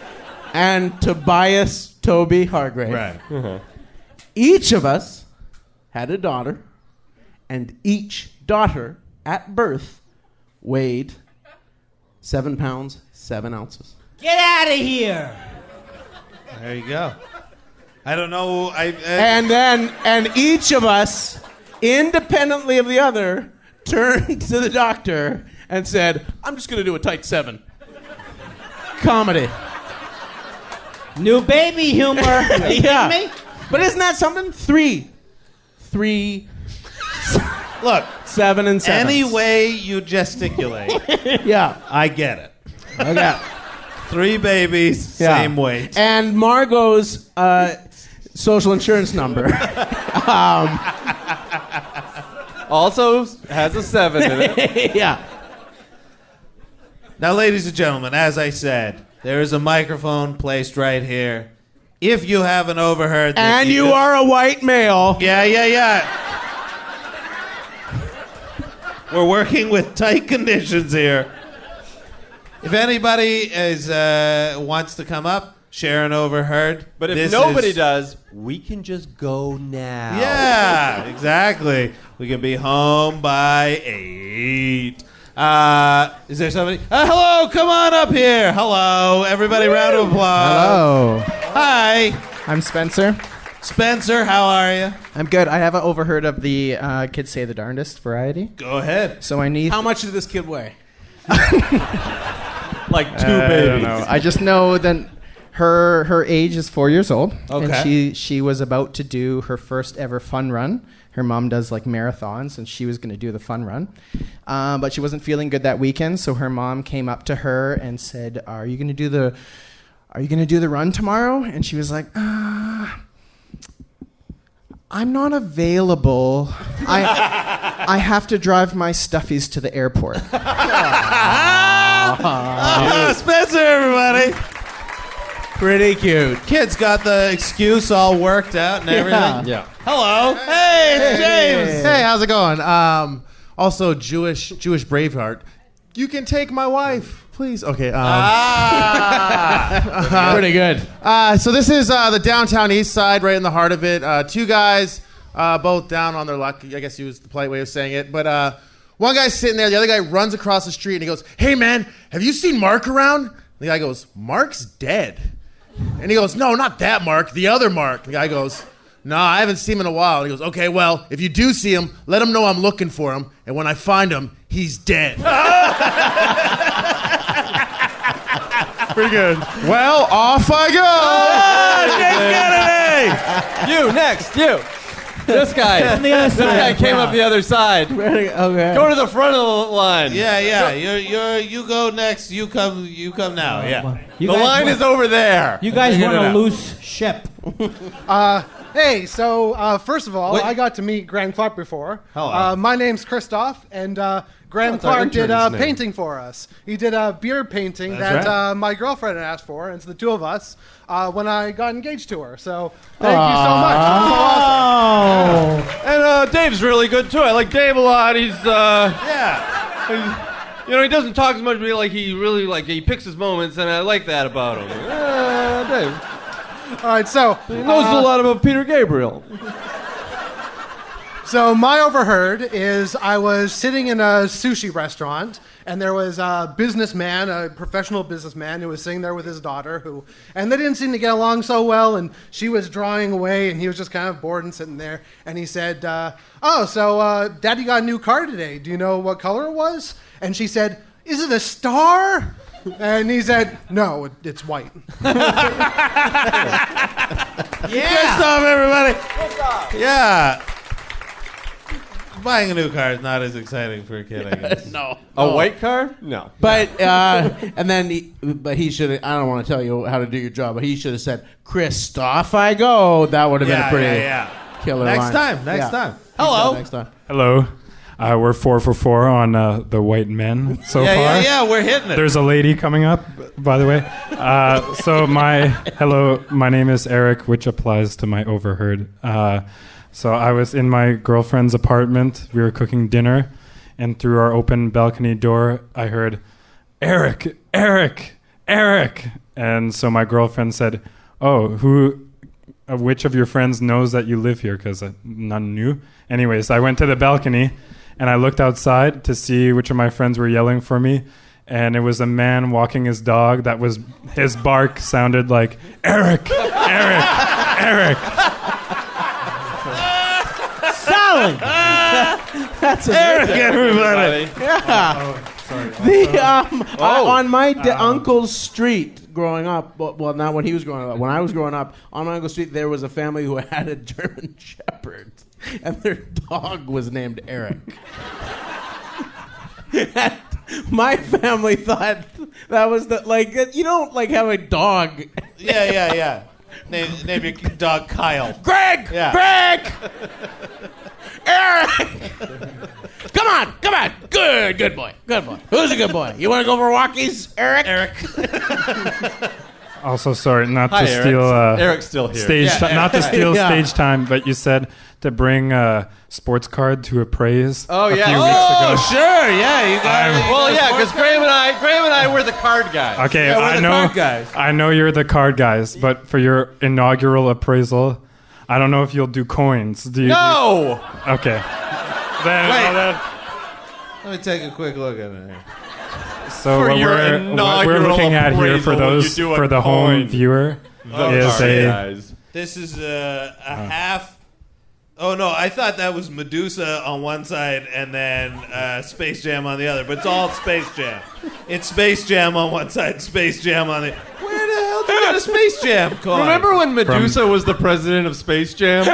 G: and Tobias Toby Hargrave.
C: Right.
G: Each of us had a daughter, and each daughter at birth weighed 7 pounds, 7 ounces.
E: Get out of here.
C: There you go. I don't know.
G: And each of us, independently of the other, turned to the doctor and said, I'm just going to do a tight 7. Comedy.
E: New baby humor. Are you
G: Yeah.
E: kidding me?
G: But isn't that something? 3.
C: Look,
G: 7 and 7.
C: any way you gesticulate,
G: Yeah.
C: I get it.
G: Okay.
C: 3 babies,
G: Yeah.
C: same weight.
G: And Margot's social insurance number
F: Also has a 7 in it.
G: Yeah.
C: Now, ladies and gentlemen, as I said, there is a microphone placed right here. If you haven't overheard...
G: And you are a white male.
C: Yeah. We're working with tight conditions here. If anybody wants to come up, share an overheard.
F: But if
C: this
F: nobody
C: is-
F: does, we can just go now.
C: Yeah, exactly. We can be home by 8. Is there somebody? Hello, come on up here. Hello, everybody. Round of applause.
H: Hello,
C: Hi,
H: I'm Spencer.
C: Spencer. How are you?
H: I'm good. I haven't overheard of the Kids Say the Darndest variety.
C: Go ahead.
H: So I need...
G: How much did this kid weigh?
F: Like 2
H: I
F: babies.
H: don't know. I just know that her age is 4 years old.
C: Okay.
H: And she was about to do her first ever fun run. Her mom does like marathons, and she was going to do the fun run. But she wasn't feeling good that weekend, so her mom came up to her and said, Are you going to do the run tomorrow? And she was like, I'm not available. I have to drive my stuffies to the airport.
C: Spencer, everybody.
G: Pretty cute.
C: Kid's got the excuse all worked out and everything.
F: Yeah.
C: Hello. Hey, it's James.
I: Hey, how's it going? Also, Jewish Braveheart. You can take my wife, please. Okay.
G: Pretty good.
I: So this is the downtown east side, right in the heart of it. 2 guys, both down on their luck. I guess he was the polite way of saying it. But one guy's sitting there. The other guy runs across the street and he goes, "Hey, man, have you seen Mark around?" The guy goes, "Mark's dead." And he goes, "No, not that Mark, the other Mark." The guy goes, "No, I haven't seen him in a while." And he goes, "Okay, well, if you do see him, let him know I'm looking for him. And when I find him, he's dead." Pretty good. Well, off I go.
F: You, next, you. This guy. This guy came up the other side.
G: Okay.
F: Go to the front of the line.
C: Yeah. You go next. You come now. Yeah.
F: The line is over there.
E: You guys
C: Figured
E: want
C: it
E: a
C: out.
E: loose ship.
J: Hey, so first of all,
C: Wait.
J: I got to meet Graham Clark before.
C: Hello.
J: My name's Christoph, and Graham
F: That's our
J: Clark did
F: intern's name.
J: painting for us. He did a beer painting
C: That's
J: that my girlfriend had asked for, and it's the 2 of us when I got engaged to her. So thank you so much. That's so awesome.
F: And Dave's really good too. I like Dave a lot. He's
C: Yeah.
F: he doesn't talk as much, but he picks his moments, and I like that about him. Dave.
J: All right, so
F: He knows a lot about Peter Gabriel.
J: So my overheard is I was sitting in a sushi restaurant, and there was a businessman, a professional businessman, who was sitting there with his daughter, and they didn't seem to get along so well, and she was drawing away, and he was just kind of bored and sitting there, and he said, so Daddy got a new car today. Do you know what color it was? And she said, "Is it a star?" And he said, "No, it's white."
C: Christoph, everybody. Yeah. Buying a new car is not as exciting for a kid, I guess.
G: No.
F: A white car? No.
G: But and then he should have. I don't want to tell you how to do your job, but he should have said, "Christoph, I go." That would have been a pretty killer
C: Next
G: line.
C: time.
G: Yeah.
C: Hello.
G: Next time.
K: Hello. We're 4 for 4 on the white men so far.
C: Yeah, we're hitting it.
K: There's a lady coming up, by the way. My name is Eric, which applies to my overheard. So I was in my girlfriend's apartment. We were cooking dinner, and through our open balcony door, I heard, "Eric, Eric, Eric." And so my girlfriend said, "Oh, which of your friends knows that you live here?" Because none knew. Anyways, I went to the balcony, and I looked outside to see which of my friends were yelling for me. And it was a man walking his dog. His bark sounded like, "Eric, Eric, Eric."
E: Solid.
G: That's
C: Eric, everybody.
G: Yeah. On my uncle's street growing up, well, not when he was growing up, when I was growing up, on my uncle's street there was a family who had a German Shepherd, and their dog was named Eric. And my family thought that was you don't have a dog.
C: Yeah. Name your dog Kyle.
G: Greg!
C: Yeah.
G: Greg! Eric! Come on. Good boy. Who's a good boy? You want to go for walkies, Eric?
K: Also, sorry, not
F: Hi,
K: to
F: Eric.
K: steal
F: Eric's still here.
K: stage, not to steal
G: Yeah.
K: stage time, but you said to bring a sports card to appraise.
F: Oh,
K: a
F: yeah.
K: few
F: Oh,
K: weeks ago.
C: Sure, yeah, you got it.
F: Well, yeah, because Graham and I were the card guys.
K: Okay,
C: Yeah, we're
K: I
C: the
K: know.
C: card guys.
K: I know you're the card guys, but for your inaugural appraisal, I don't know if you'll do coins. Do you?
F: No!
K: Okay. Then,
C: Wait. Let me take a quick look at it here.
K: so
F: For
K: what
F: your
K: we're
F: inaugural
K: looking at here for
F: appraisal,
K: those
F: you do a
K: for the home
F: coin.
K: viewer
F: The
K: is
F: card
K: a
F: guys.
C: This is a half. Oh no, I thought that was Medusa on one side and then Space Jam on the other, but it's all Space Jam. It's Space Jam on one side, Space Jam on the. Where the hell did you get a Space Jam coin?
F: Remember when Medusa was the president of Space Jam?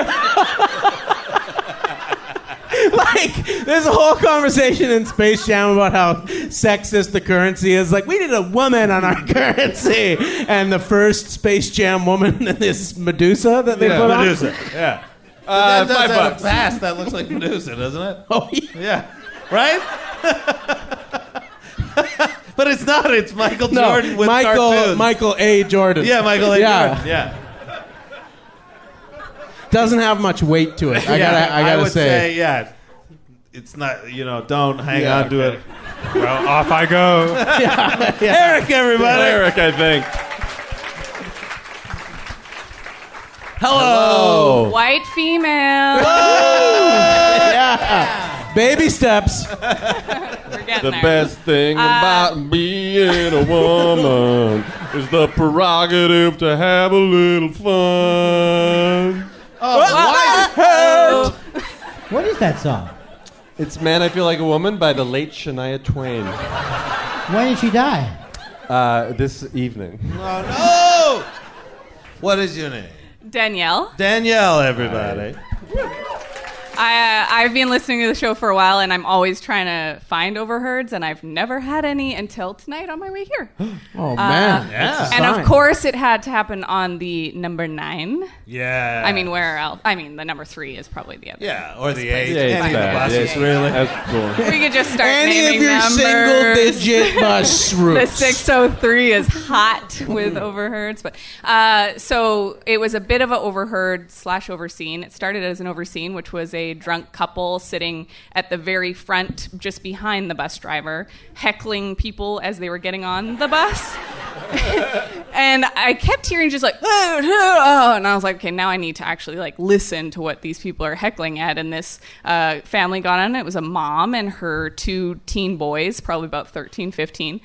G: Like, there's a whole conversation in Space Jam about how sexist the currency is. Like, we need a woman on our currency. And the first Space Jam woman is Medusa that they put
C: Medusa, yeah.
F: $5.
C: That pass, that looks like Medusa, doesn't it?
G: on. Oh, yeah.
C: Yeah. Right? But it's not. It's Michael Jordan with cartoons.
G: Michael A. Jordan.
C: Yeah, Michael A.
G: Yeah.
C: Jordan. Yeah.
G: Doesn't have much weight to it. I
C: I
G: gotta
C: would say, yeah. It's not, don't hang on to it.
K: well. Off I go.
C: Eric, everybody.
F: Eric, I think.
G: Hello.
L: White female.
G: Yeah. Baby steps.
L: We're getting
F: The
L: there.
F: best thing about being a woman is the prerogative to have a little fun.
E: What is that song?
F: It's Man, I Feel Like a Woman by the late Shania Twain.
E: When did she die?
F: This evening.
C: Oh, no! What is your name?
L: Danielle.
C: Danielle, everybody.
L: I've been listening to the show for a while, and I'm always trying to find overheards, and I've never had any until tonight on my way here.
G: Oh, man.
C: Yeah.
L: And of course, it had to happen on the number 9.
C: Yeah.
L: I mean, where else? I mean, the number 3 is probably the other.
C: Yeah, or the 8.
F: Yeah, it's
C: Any of the
F: bad.
C: buses,
F: Yeah,
C: really.
F: That's cool.
L: We could just start
G: Any
L: naming
G: of your
L: numbers.
G: single-digit bus
L: The
G: routes.
L: 603 is hot with overheards, but so it was a bit of an overheard/overseen. It started as an overseen, which was a drunk couple sitting at the very front, just behind the bus driver, heckling people as they were getting on the bus. And I kept hearing just like, oh, and I was like, okay, now I need to actually like listen to what these people are heckling at. And this family got on. It was a mom and her 2 teen boys, probably about 13, 15.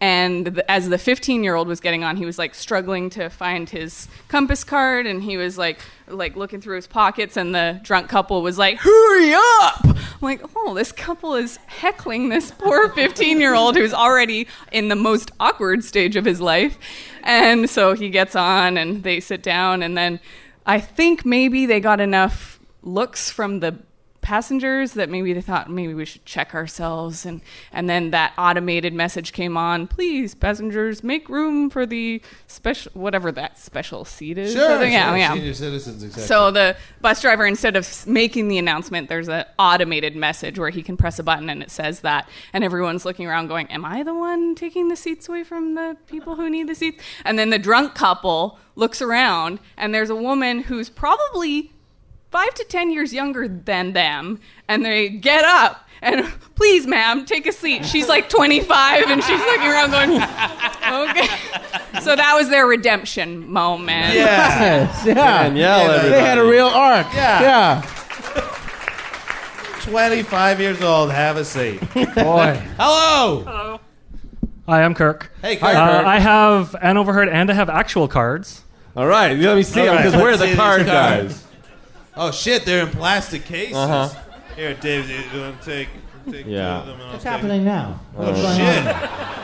L: And as the 15-year-old was getting on, he was like struggling to find his compass card, and he was like looking through his pockets, and the drunk couple was like, hurry up! I'm like, oh, this couple is heckling this poor 15-year-old who's already in the most awkward stage of his life. And so he gets on, and they sit down, and then I think maybe they got enough looks from the passengers that maybe they thought maybe we should check ourselves, and then that automated message came on, please passengers make room for the special whatever that special seat is.
C: Sure,
L: yeah.
C: Senior citizens, exactly.
L: So the bus driver, instead of making the announcement, there's an automated message where he can press a button and it says that, and everyone's looking around going, am I the one taking the seats away from the people who need the seats? And then the drunk couple looks around, and there's a woman who's probably 5 to 10 years younger than them, and they get up and, please, ma'am, take a seat. She's like 25, and she's looking around going, okay. So that was their redemption moment.
C: Yeah.
G: Yeah.
F: Danielle, everybody.
G: They had a real arc.
C: Yeah. 25 years old, have a seat.
G: Boy.
C: Hello.
M: Hi, I'm Kirk.
C: Hey, Kirk.
M: I have an overheard and I have actual cards.
F: All right, let me see them, because
C: Let's
F: we're
C: see
F: the
C: these
F: card
C: cards.
F: guys.
C: Oh, shit, they're in plastic cases.
F: Uh-huh.
C: Here, Dave, you want to take
F: Yeah.
C: two of them? and I'll
E: What's
C: take-
E: happening now?
C: Oh,
E: What's going
C: shit.
E: on?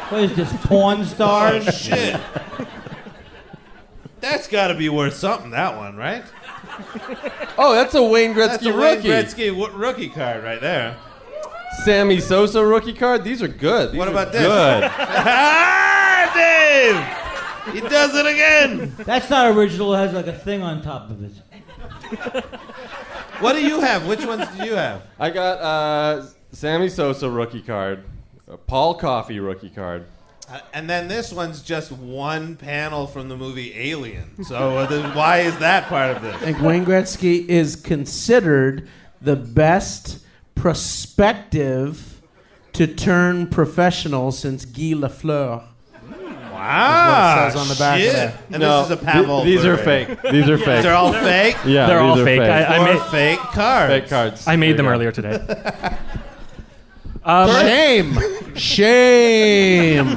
E: What is this, porn
C: Oh,
E: stars?
C: shit. That's got to be worth something, that one, right?
F: Oh, that's a Wayne
C: That's
F: Gretzky
C: a Wayne
F: rookie.
C: Gretzky rookie card right there.
F: Sammy Sosa rookie card. These are good. These
C: What
F: are
C: about this?
F: Good.
C: Ah, Dave! He does it again.
E: That's not original. It has like a thing on top of it.
C: What do you have? Which ones do you have?
F: I got Sammy Sosa rookie card, Paul Coffey rookie card.
C: And then this one's just one panel from the movie Alien. So why is that part of this?
G: I think Wayne Gretzky is considered the best prospective to turn professional since Guy Lafleur.
C: Wow.
G: What it says on the back of that.
C: And this is a Pavel.
F: These are fake. These are fake.
C: They're all fake?
F: Yeah,
M: They're all
F: these are
M: fake. I made
C: fake cards.
F: Fake cards.
M: I made them
F: There you
M: earlier today.
G: Shame.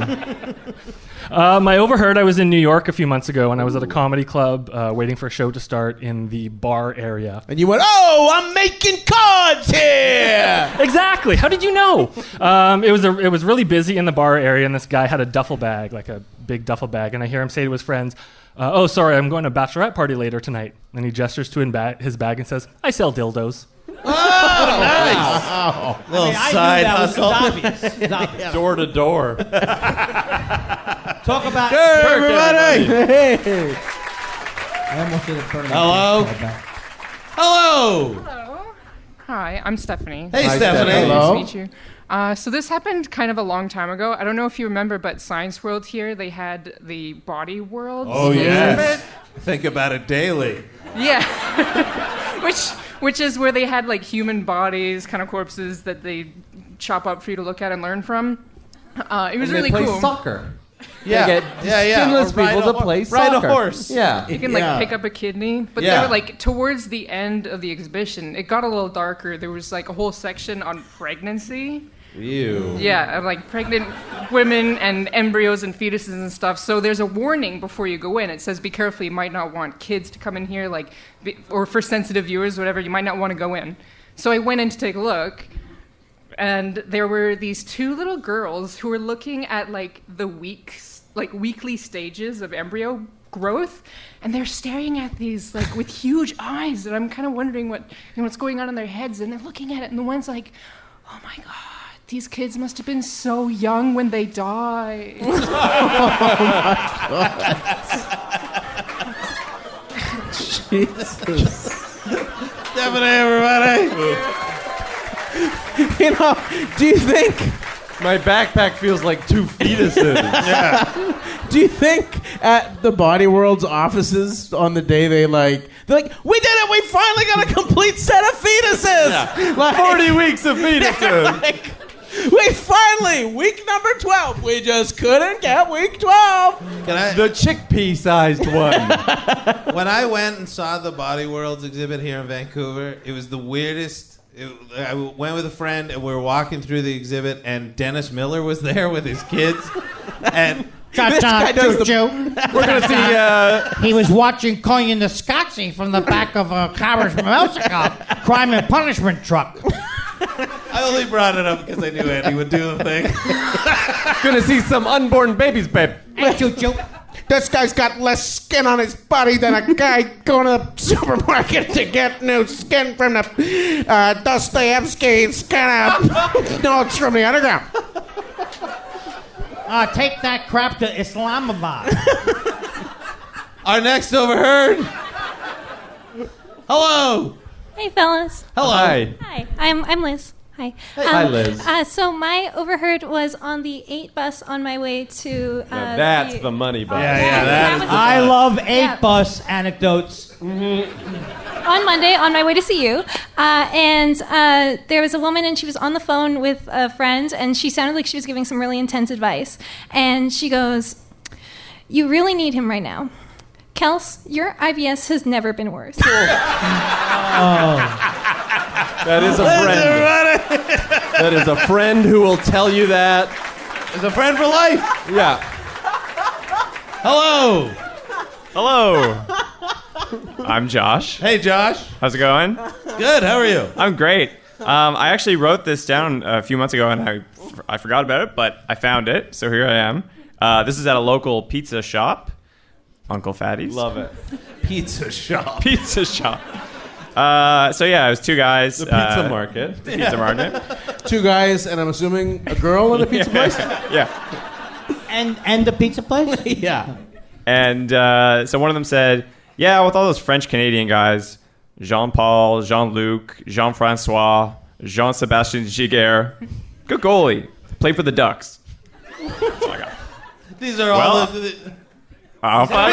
M: My overheard, I was in New York a few months ago, and I was at a comedy club waiting for a show to start in the bar area.
G: And you went, oh, I'm making cards here.
M: Exactly. How did you know? It was really busy in the bar area, and this guy had a duffel bag, like a big duffel bag, and I hear him say to his friends, "Oh, sorry, I'm going to a bachelorette party later tonight." And he gestures to his bag and says, "I sell dildos."
C: Oh, nice.
E: Wow.
C: Little
E: I
C: side
E: knew that was
C: hustle.
E: obvious. It's obvious.
F: Door to door.
E: Talk about.
C: Hey, everybody.
G: Hey.
E: I almost did a burn.
C: Hello. Hello.
N: Hello. Hi, I'm Stephanie.
C: Hey, Stephanie.
N: Nice to meet you. So this happened kind of a long time ago. I don't know if you remember, but Science World here, they had the Body World.
C: Oh, yes. Think about it daily.
N: Yeah. Which is where they had like human bodies, kind of corpses that they chop up for you to look at and learn from. It was really
F: play
N: cool.
F: Soccer.
C: Yeah.
F: They get skinless
C: Or ride
F: people
C: a
F: to play
C: ride
F: soccer.
C: a horse.
F: Yeah.
N: You can like pick up a kidney, but they were like towards the end of the exhibition, it got a little darker. There was like a whole section on pregnancy.
C: Ew.
N: Yeah, like pregnant women and embryos and fetuses and stuff. So there's a warning before you go in. It says, be careful, you might not want kids to come in here, or for sensitive viewers, whatever, you might not want to go in. So I went in to take a look, and there were these two little girls who were looking at like the weekly stages of embryo growth, and they're staring at these like with huge eyes, and I'm kind of wondering what's going on in their heads, and they're looking at it, and the one's like, oh my god, these kids must have been so young when they died.
G: Oh my God. Jesus.
C: Stephanie, everybody.
G: You know, do you think
F: my backpack feels like two fetuses?
C: Yeah.
G: Do you think at the Body World's offices on the day they're like, we did it! We finally got a complete set of fetuses!
F: Yeah.
G: Like,
F: 40 weeks of fetuses.
G: Like, we finally, week number 12, we just couldn't get week 12.
F: The chickpea-sized one.
C: When I went and saw the Body Worlds exhibit here in Vancouver, it was the weirdest. I went with a friend, and we were walking through the exhibit, and Dennis Miller was there with his kids, and
E: We're
G: gonna see.
E: He was watching Coin the Scotsy from the back of a Carriage Mousecop Crime and Punishment truck.
C: I only brought it up because I knew Andy would do the thing.
F: Gonna see some unborn babies, babe.
G: This guy's got less skin on his body than a guy going to the supermarket to get new skin from the Dostoevsky skin. No, it's from the underground.
E: Take that crap to Islamabad.
C: Our next overheard. Hello.
O: Hey, fellas.
C: Hello.
F: Hi.
O: Hi. I'm Liz. Hi.
F: Hi, Liz.
O: So my overheard was on the 8 bus on my way to.
F: Now that's the money bus.
C: That is
E: I love 8 bus anecdotes.
O: on Monday on my way to see you, and there was a woman, and she was on the phone with a friend, and she sounded like she was giving some really intense advice. And she goes, "You really need him right now. Kels, your IBS has never been worse."
F: That is a friend. That is a friend who will tell you that.
C: It's a friend for life.
F: Yeah.
C: Hello.
P: Hello. I'm Josh.
C: Hey, Josh.
P: How's it going?
C: Good. How are you?
P: I'm great. I actually wrote this down a few months ago, and I forgot about it, but I found it, so here I am. This is at a local pizza shop, Uncle Fatty's.
F: Love it.
C: Pizza shop.
P: Pizza shop. So yeah, it was two guys.
F: The pizza market.
P: The pizza market.
G: Two guys, and I'm assuming a girl in a pizza place?
P: Yeah.
E: And the pizza place?
G: Yeah.
P: And so one of them said, yeah, with all those French Canadian guys, Jean-Paul, Jean-Luc, Jean-Francois, Jean-Sebastien Giguère, good goalie, played for the Ducks. That's all I got.
C: These are all
P: Off I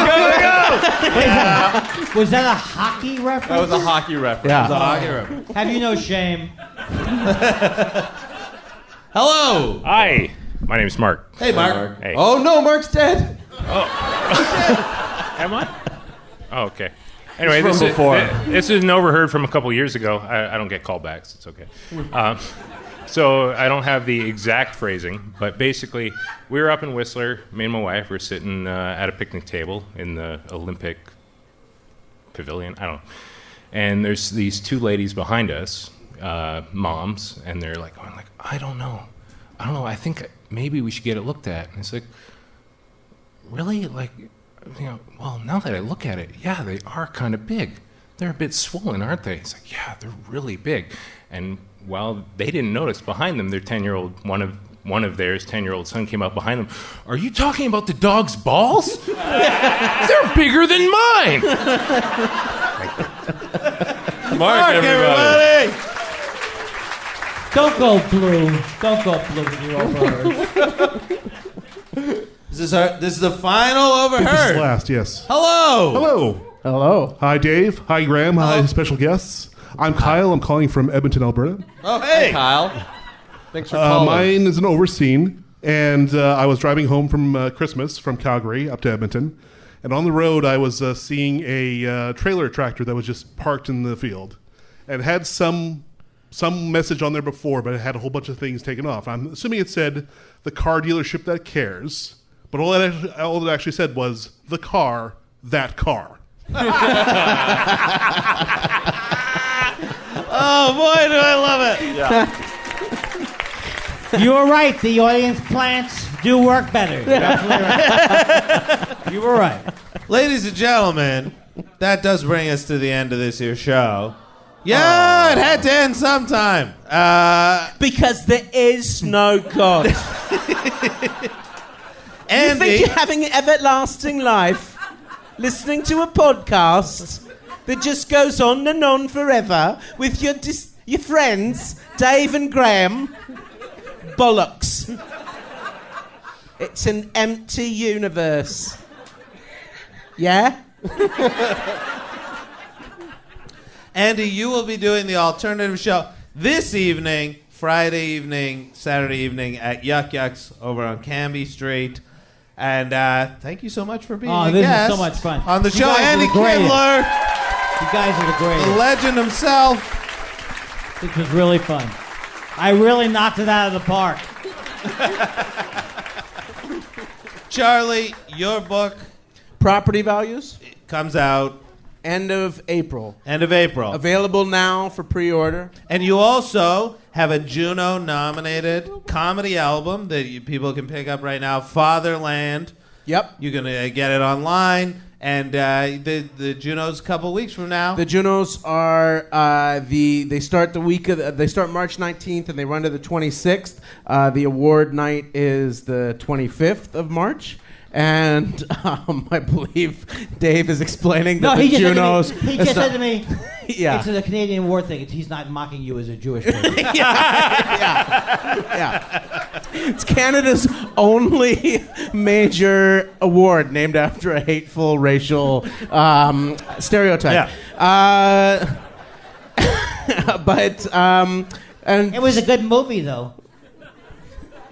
P: go.
E: Was that a hockey reference?
B: That was a hockey reference.
E: Yeah.
B: It was a hockey reference.
E: Have you no shame?
C: Hello.
Q: Hi. My name's Mark.
C: Hey, Mark.
Q: Hey.
B: Oh no, Mark's dead.
Q: Am I? Oh, okay. Anyway,
B: It's
Q: this
B: from
Q: is,
B: before.
Q: this is an overheard from a couple years ago. I don't get callbacks. It's okay. So I don't have the exact phrasing, but basically, we were up in Whistler. Me and my wife were sitting at a picnic table in the Olympic Pavilion. I don't know. And there's these two ladies behind us, moms, and they're like, going like, I don't know. I think maybe we should get it looked at. And it's like, really? Like, well, now that I look at it, yeah, they are kind of big. They're a bit swollen, aren't they? It's like, yeah, they're really big. And while they didn't notice, behind them, their 10-year-old, one of theirs 10-year-old son came up behind them. Are you talking about the dog's balls? They're bigger than mine.
B: Mark, everybody.
E: Don't go blue. Don't go blue with your overheard.
C: This is the final overheard.
R: This is last, yes.
C: Hello.
R: Hello.
H: Hello.
R: Hi, Dave. Hi, Graham. Hi, special guests. I'm Kyle. I'm calling from Edmonton, Alberta.
C: Oh, hey.
B: Kyle. Thanks for calling.
R: Mine is an overseen, and I was driving home from Christmas from Calgary up to Edmonton, and on the road I was seeing a trailer tractor that was just parked in the field, and had some message on there before, but it had a whole bunch of things taken off. I'm assuming it said the car dealership that cares, but all it actually said was the car, that car.
C: Oh, boy, do I love it.
B: Yeah.
E: You were right. The audience plants do work better. You're absolutely right. You were right.
C: Ladies and gentlemen, that does bring us to the end of this here show. Yeah, it had to end sometime.
G: Because there is no God. You think you're having an everlasting life listening to a podcast that just goes on and on forever with your friends, Dave and Graham? Bollocks. It's an empty universe. Yeah?
C: Andy, you will be doing the alternative show this evening, Friday evening, Saturday evening at Yuck Yucks over on Canby Street. And thank you so much for being a
E: this
C: guest
E: is so much fun.
C: on the
E: You
C: show.
E: guys are
C: Andy
E: the greatest.
C: Kindler,
E: You guys are the greatest.
C: the legend himself.
E: This was really fun. I really knocked it out of the park.
C: Charlie, your book
G: Property Values
C: comes out
G: end of April.
C: end of April.
G: Available now for pre-order.
C: And you also have a Juno-nominated comedy album that people can pick up right now, Fatherland.
G: Yep.
C: You can get it online. And the Junos a couple weeks from now.
G: The Junos are they start the week of they start March 19th and they run to the 26th. The award night is the 25th of March. And I believe Dave is explaining that the Junos.
E: He just said to me,
G: Yeah.
E: it's a Canadian war thing. He's not mocking you as a Jewish person.
G: Yeah. It's Canada's only major award named after a hateful racial stereotype.
C: Yeah.
G: But and
E: It was a good movie, though.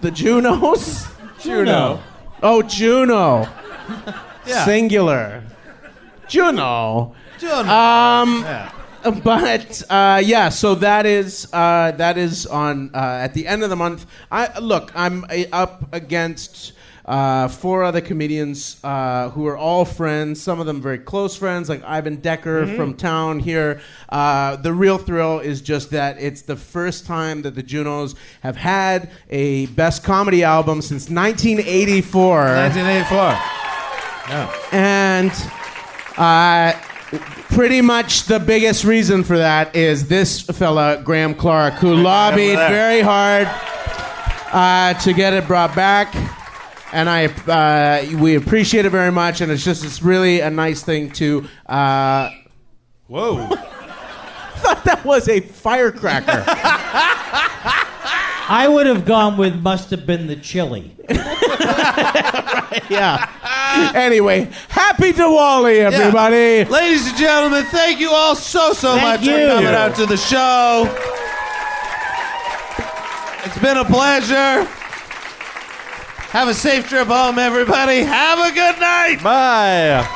G: the Junos.
E: Juno.
G: Oh, Juno.
C: Yeah.
G: Singular. Juno.
C: Juno.
G: Yeah. But yeah, so that is on at the end of the month. I'm up against 4 other comedians who are all friends. Some of them very close friends, like Ivan Decker from town here. The real thrill is just that it's the first time that the Junos have had a best comedy album since 1984.
C: 1984. Yeah.
G: And pretty much the biggest reason for that is this fella, Graham Clark, who lobbied very hard to get it brought back.
C: and we appreciate it very much. And it's really a nice thing to.
B: Whoa!
C: I thought that was a firecracker.
E: I would have gone with must have been the chili.
C: Yeah. Anyway, happy Diwali, everybody.
S: Yeah. Ladies and gentlemen, thank you all so much for coming out to the show. It's been a pleasure. Have a safe trip home, everybody. Have a good night.
B: Bye.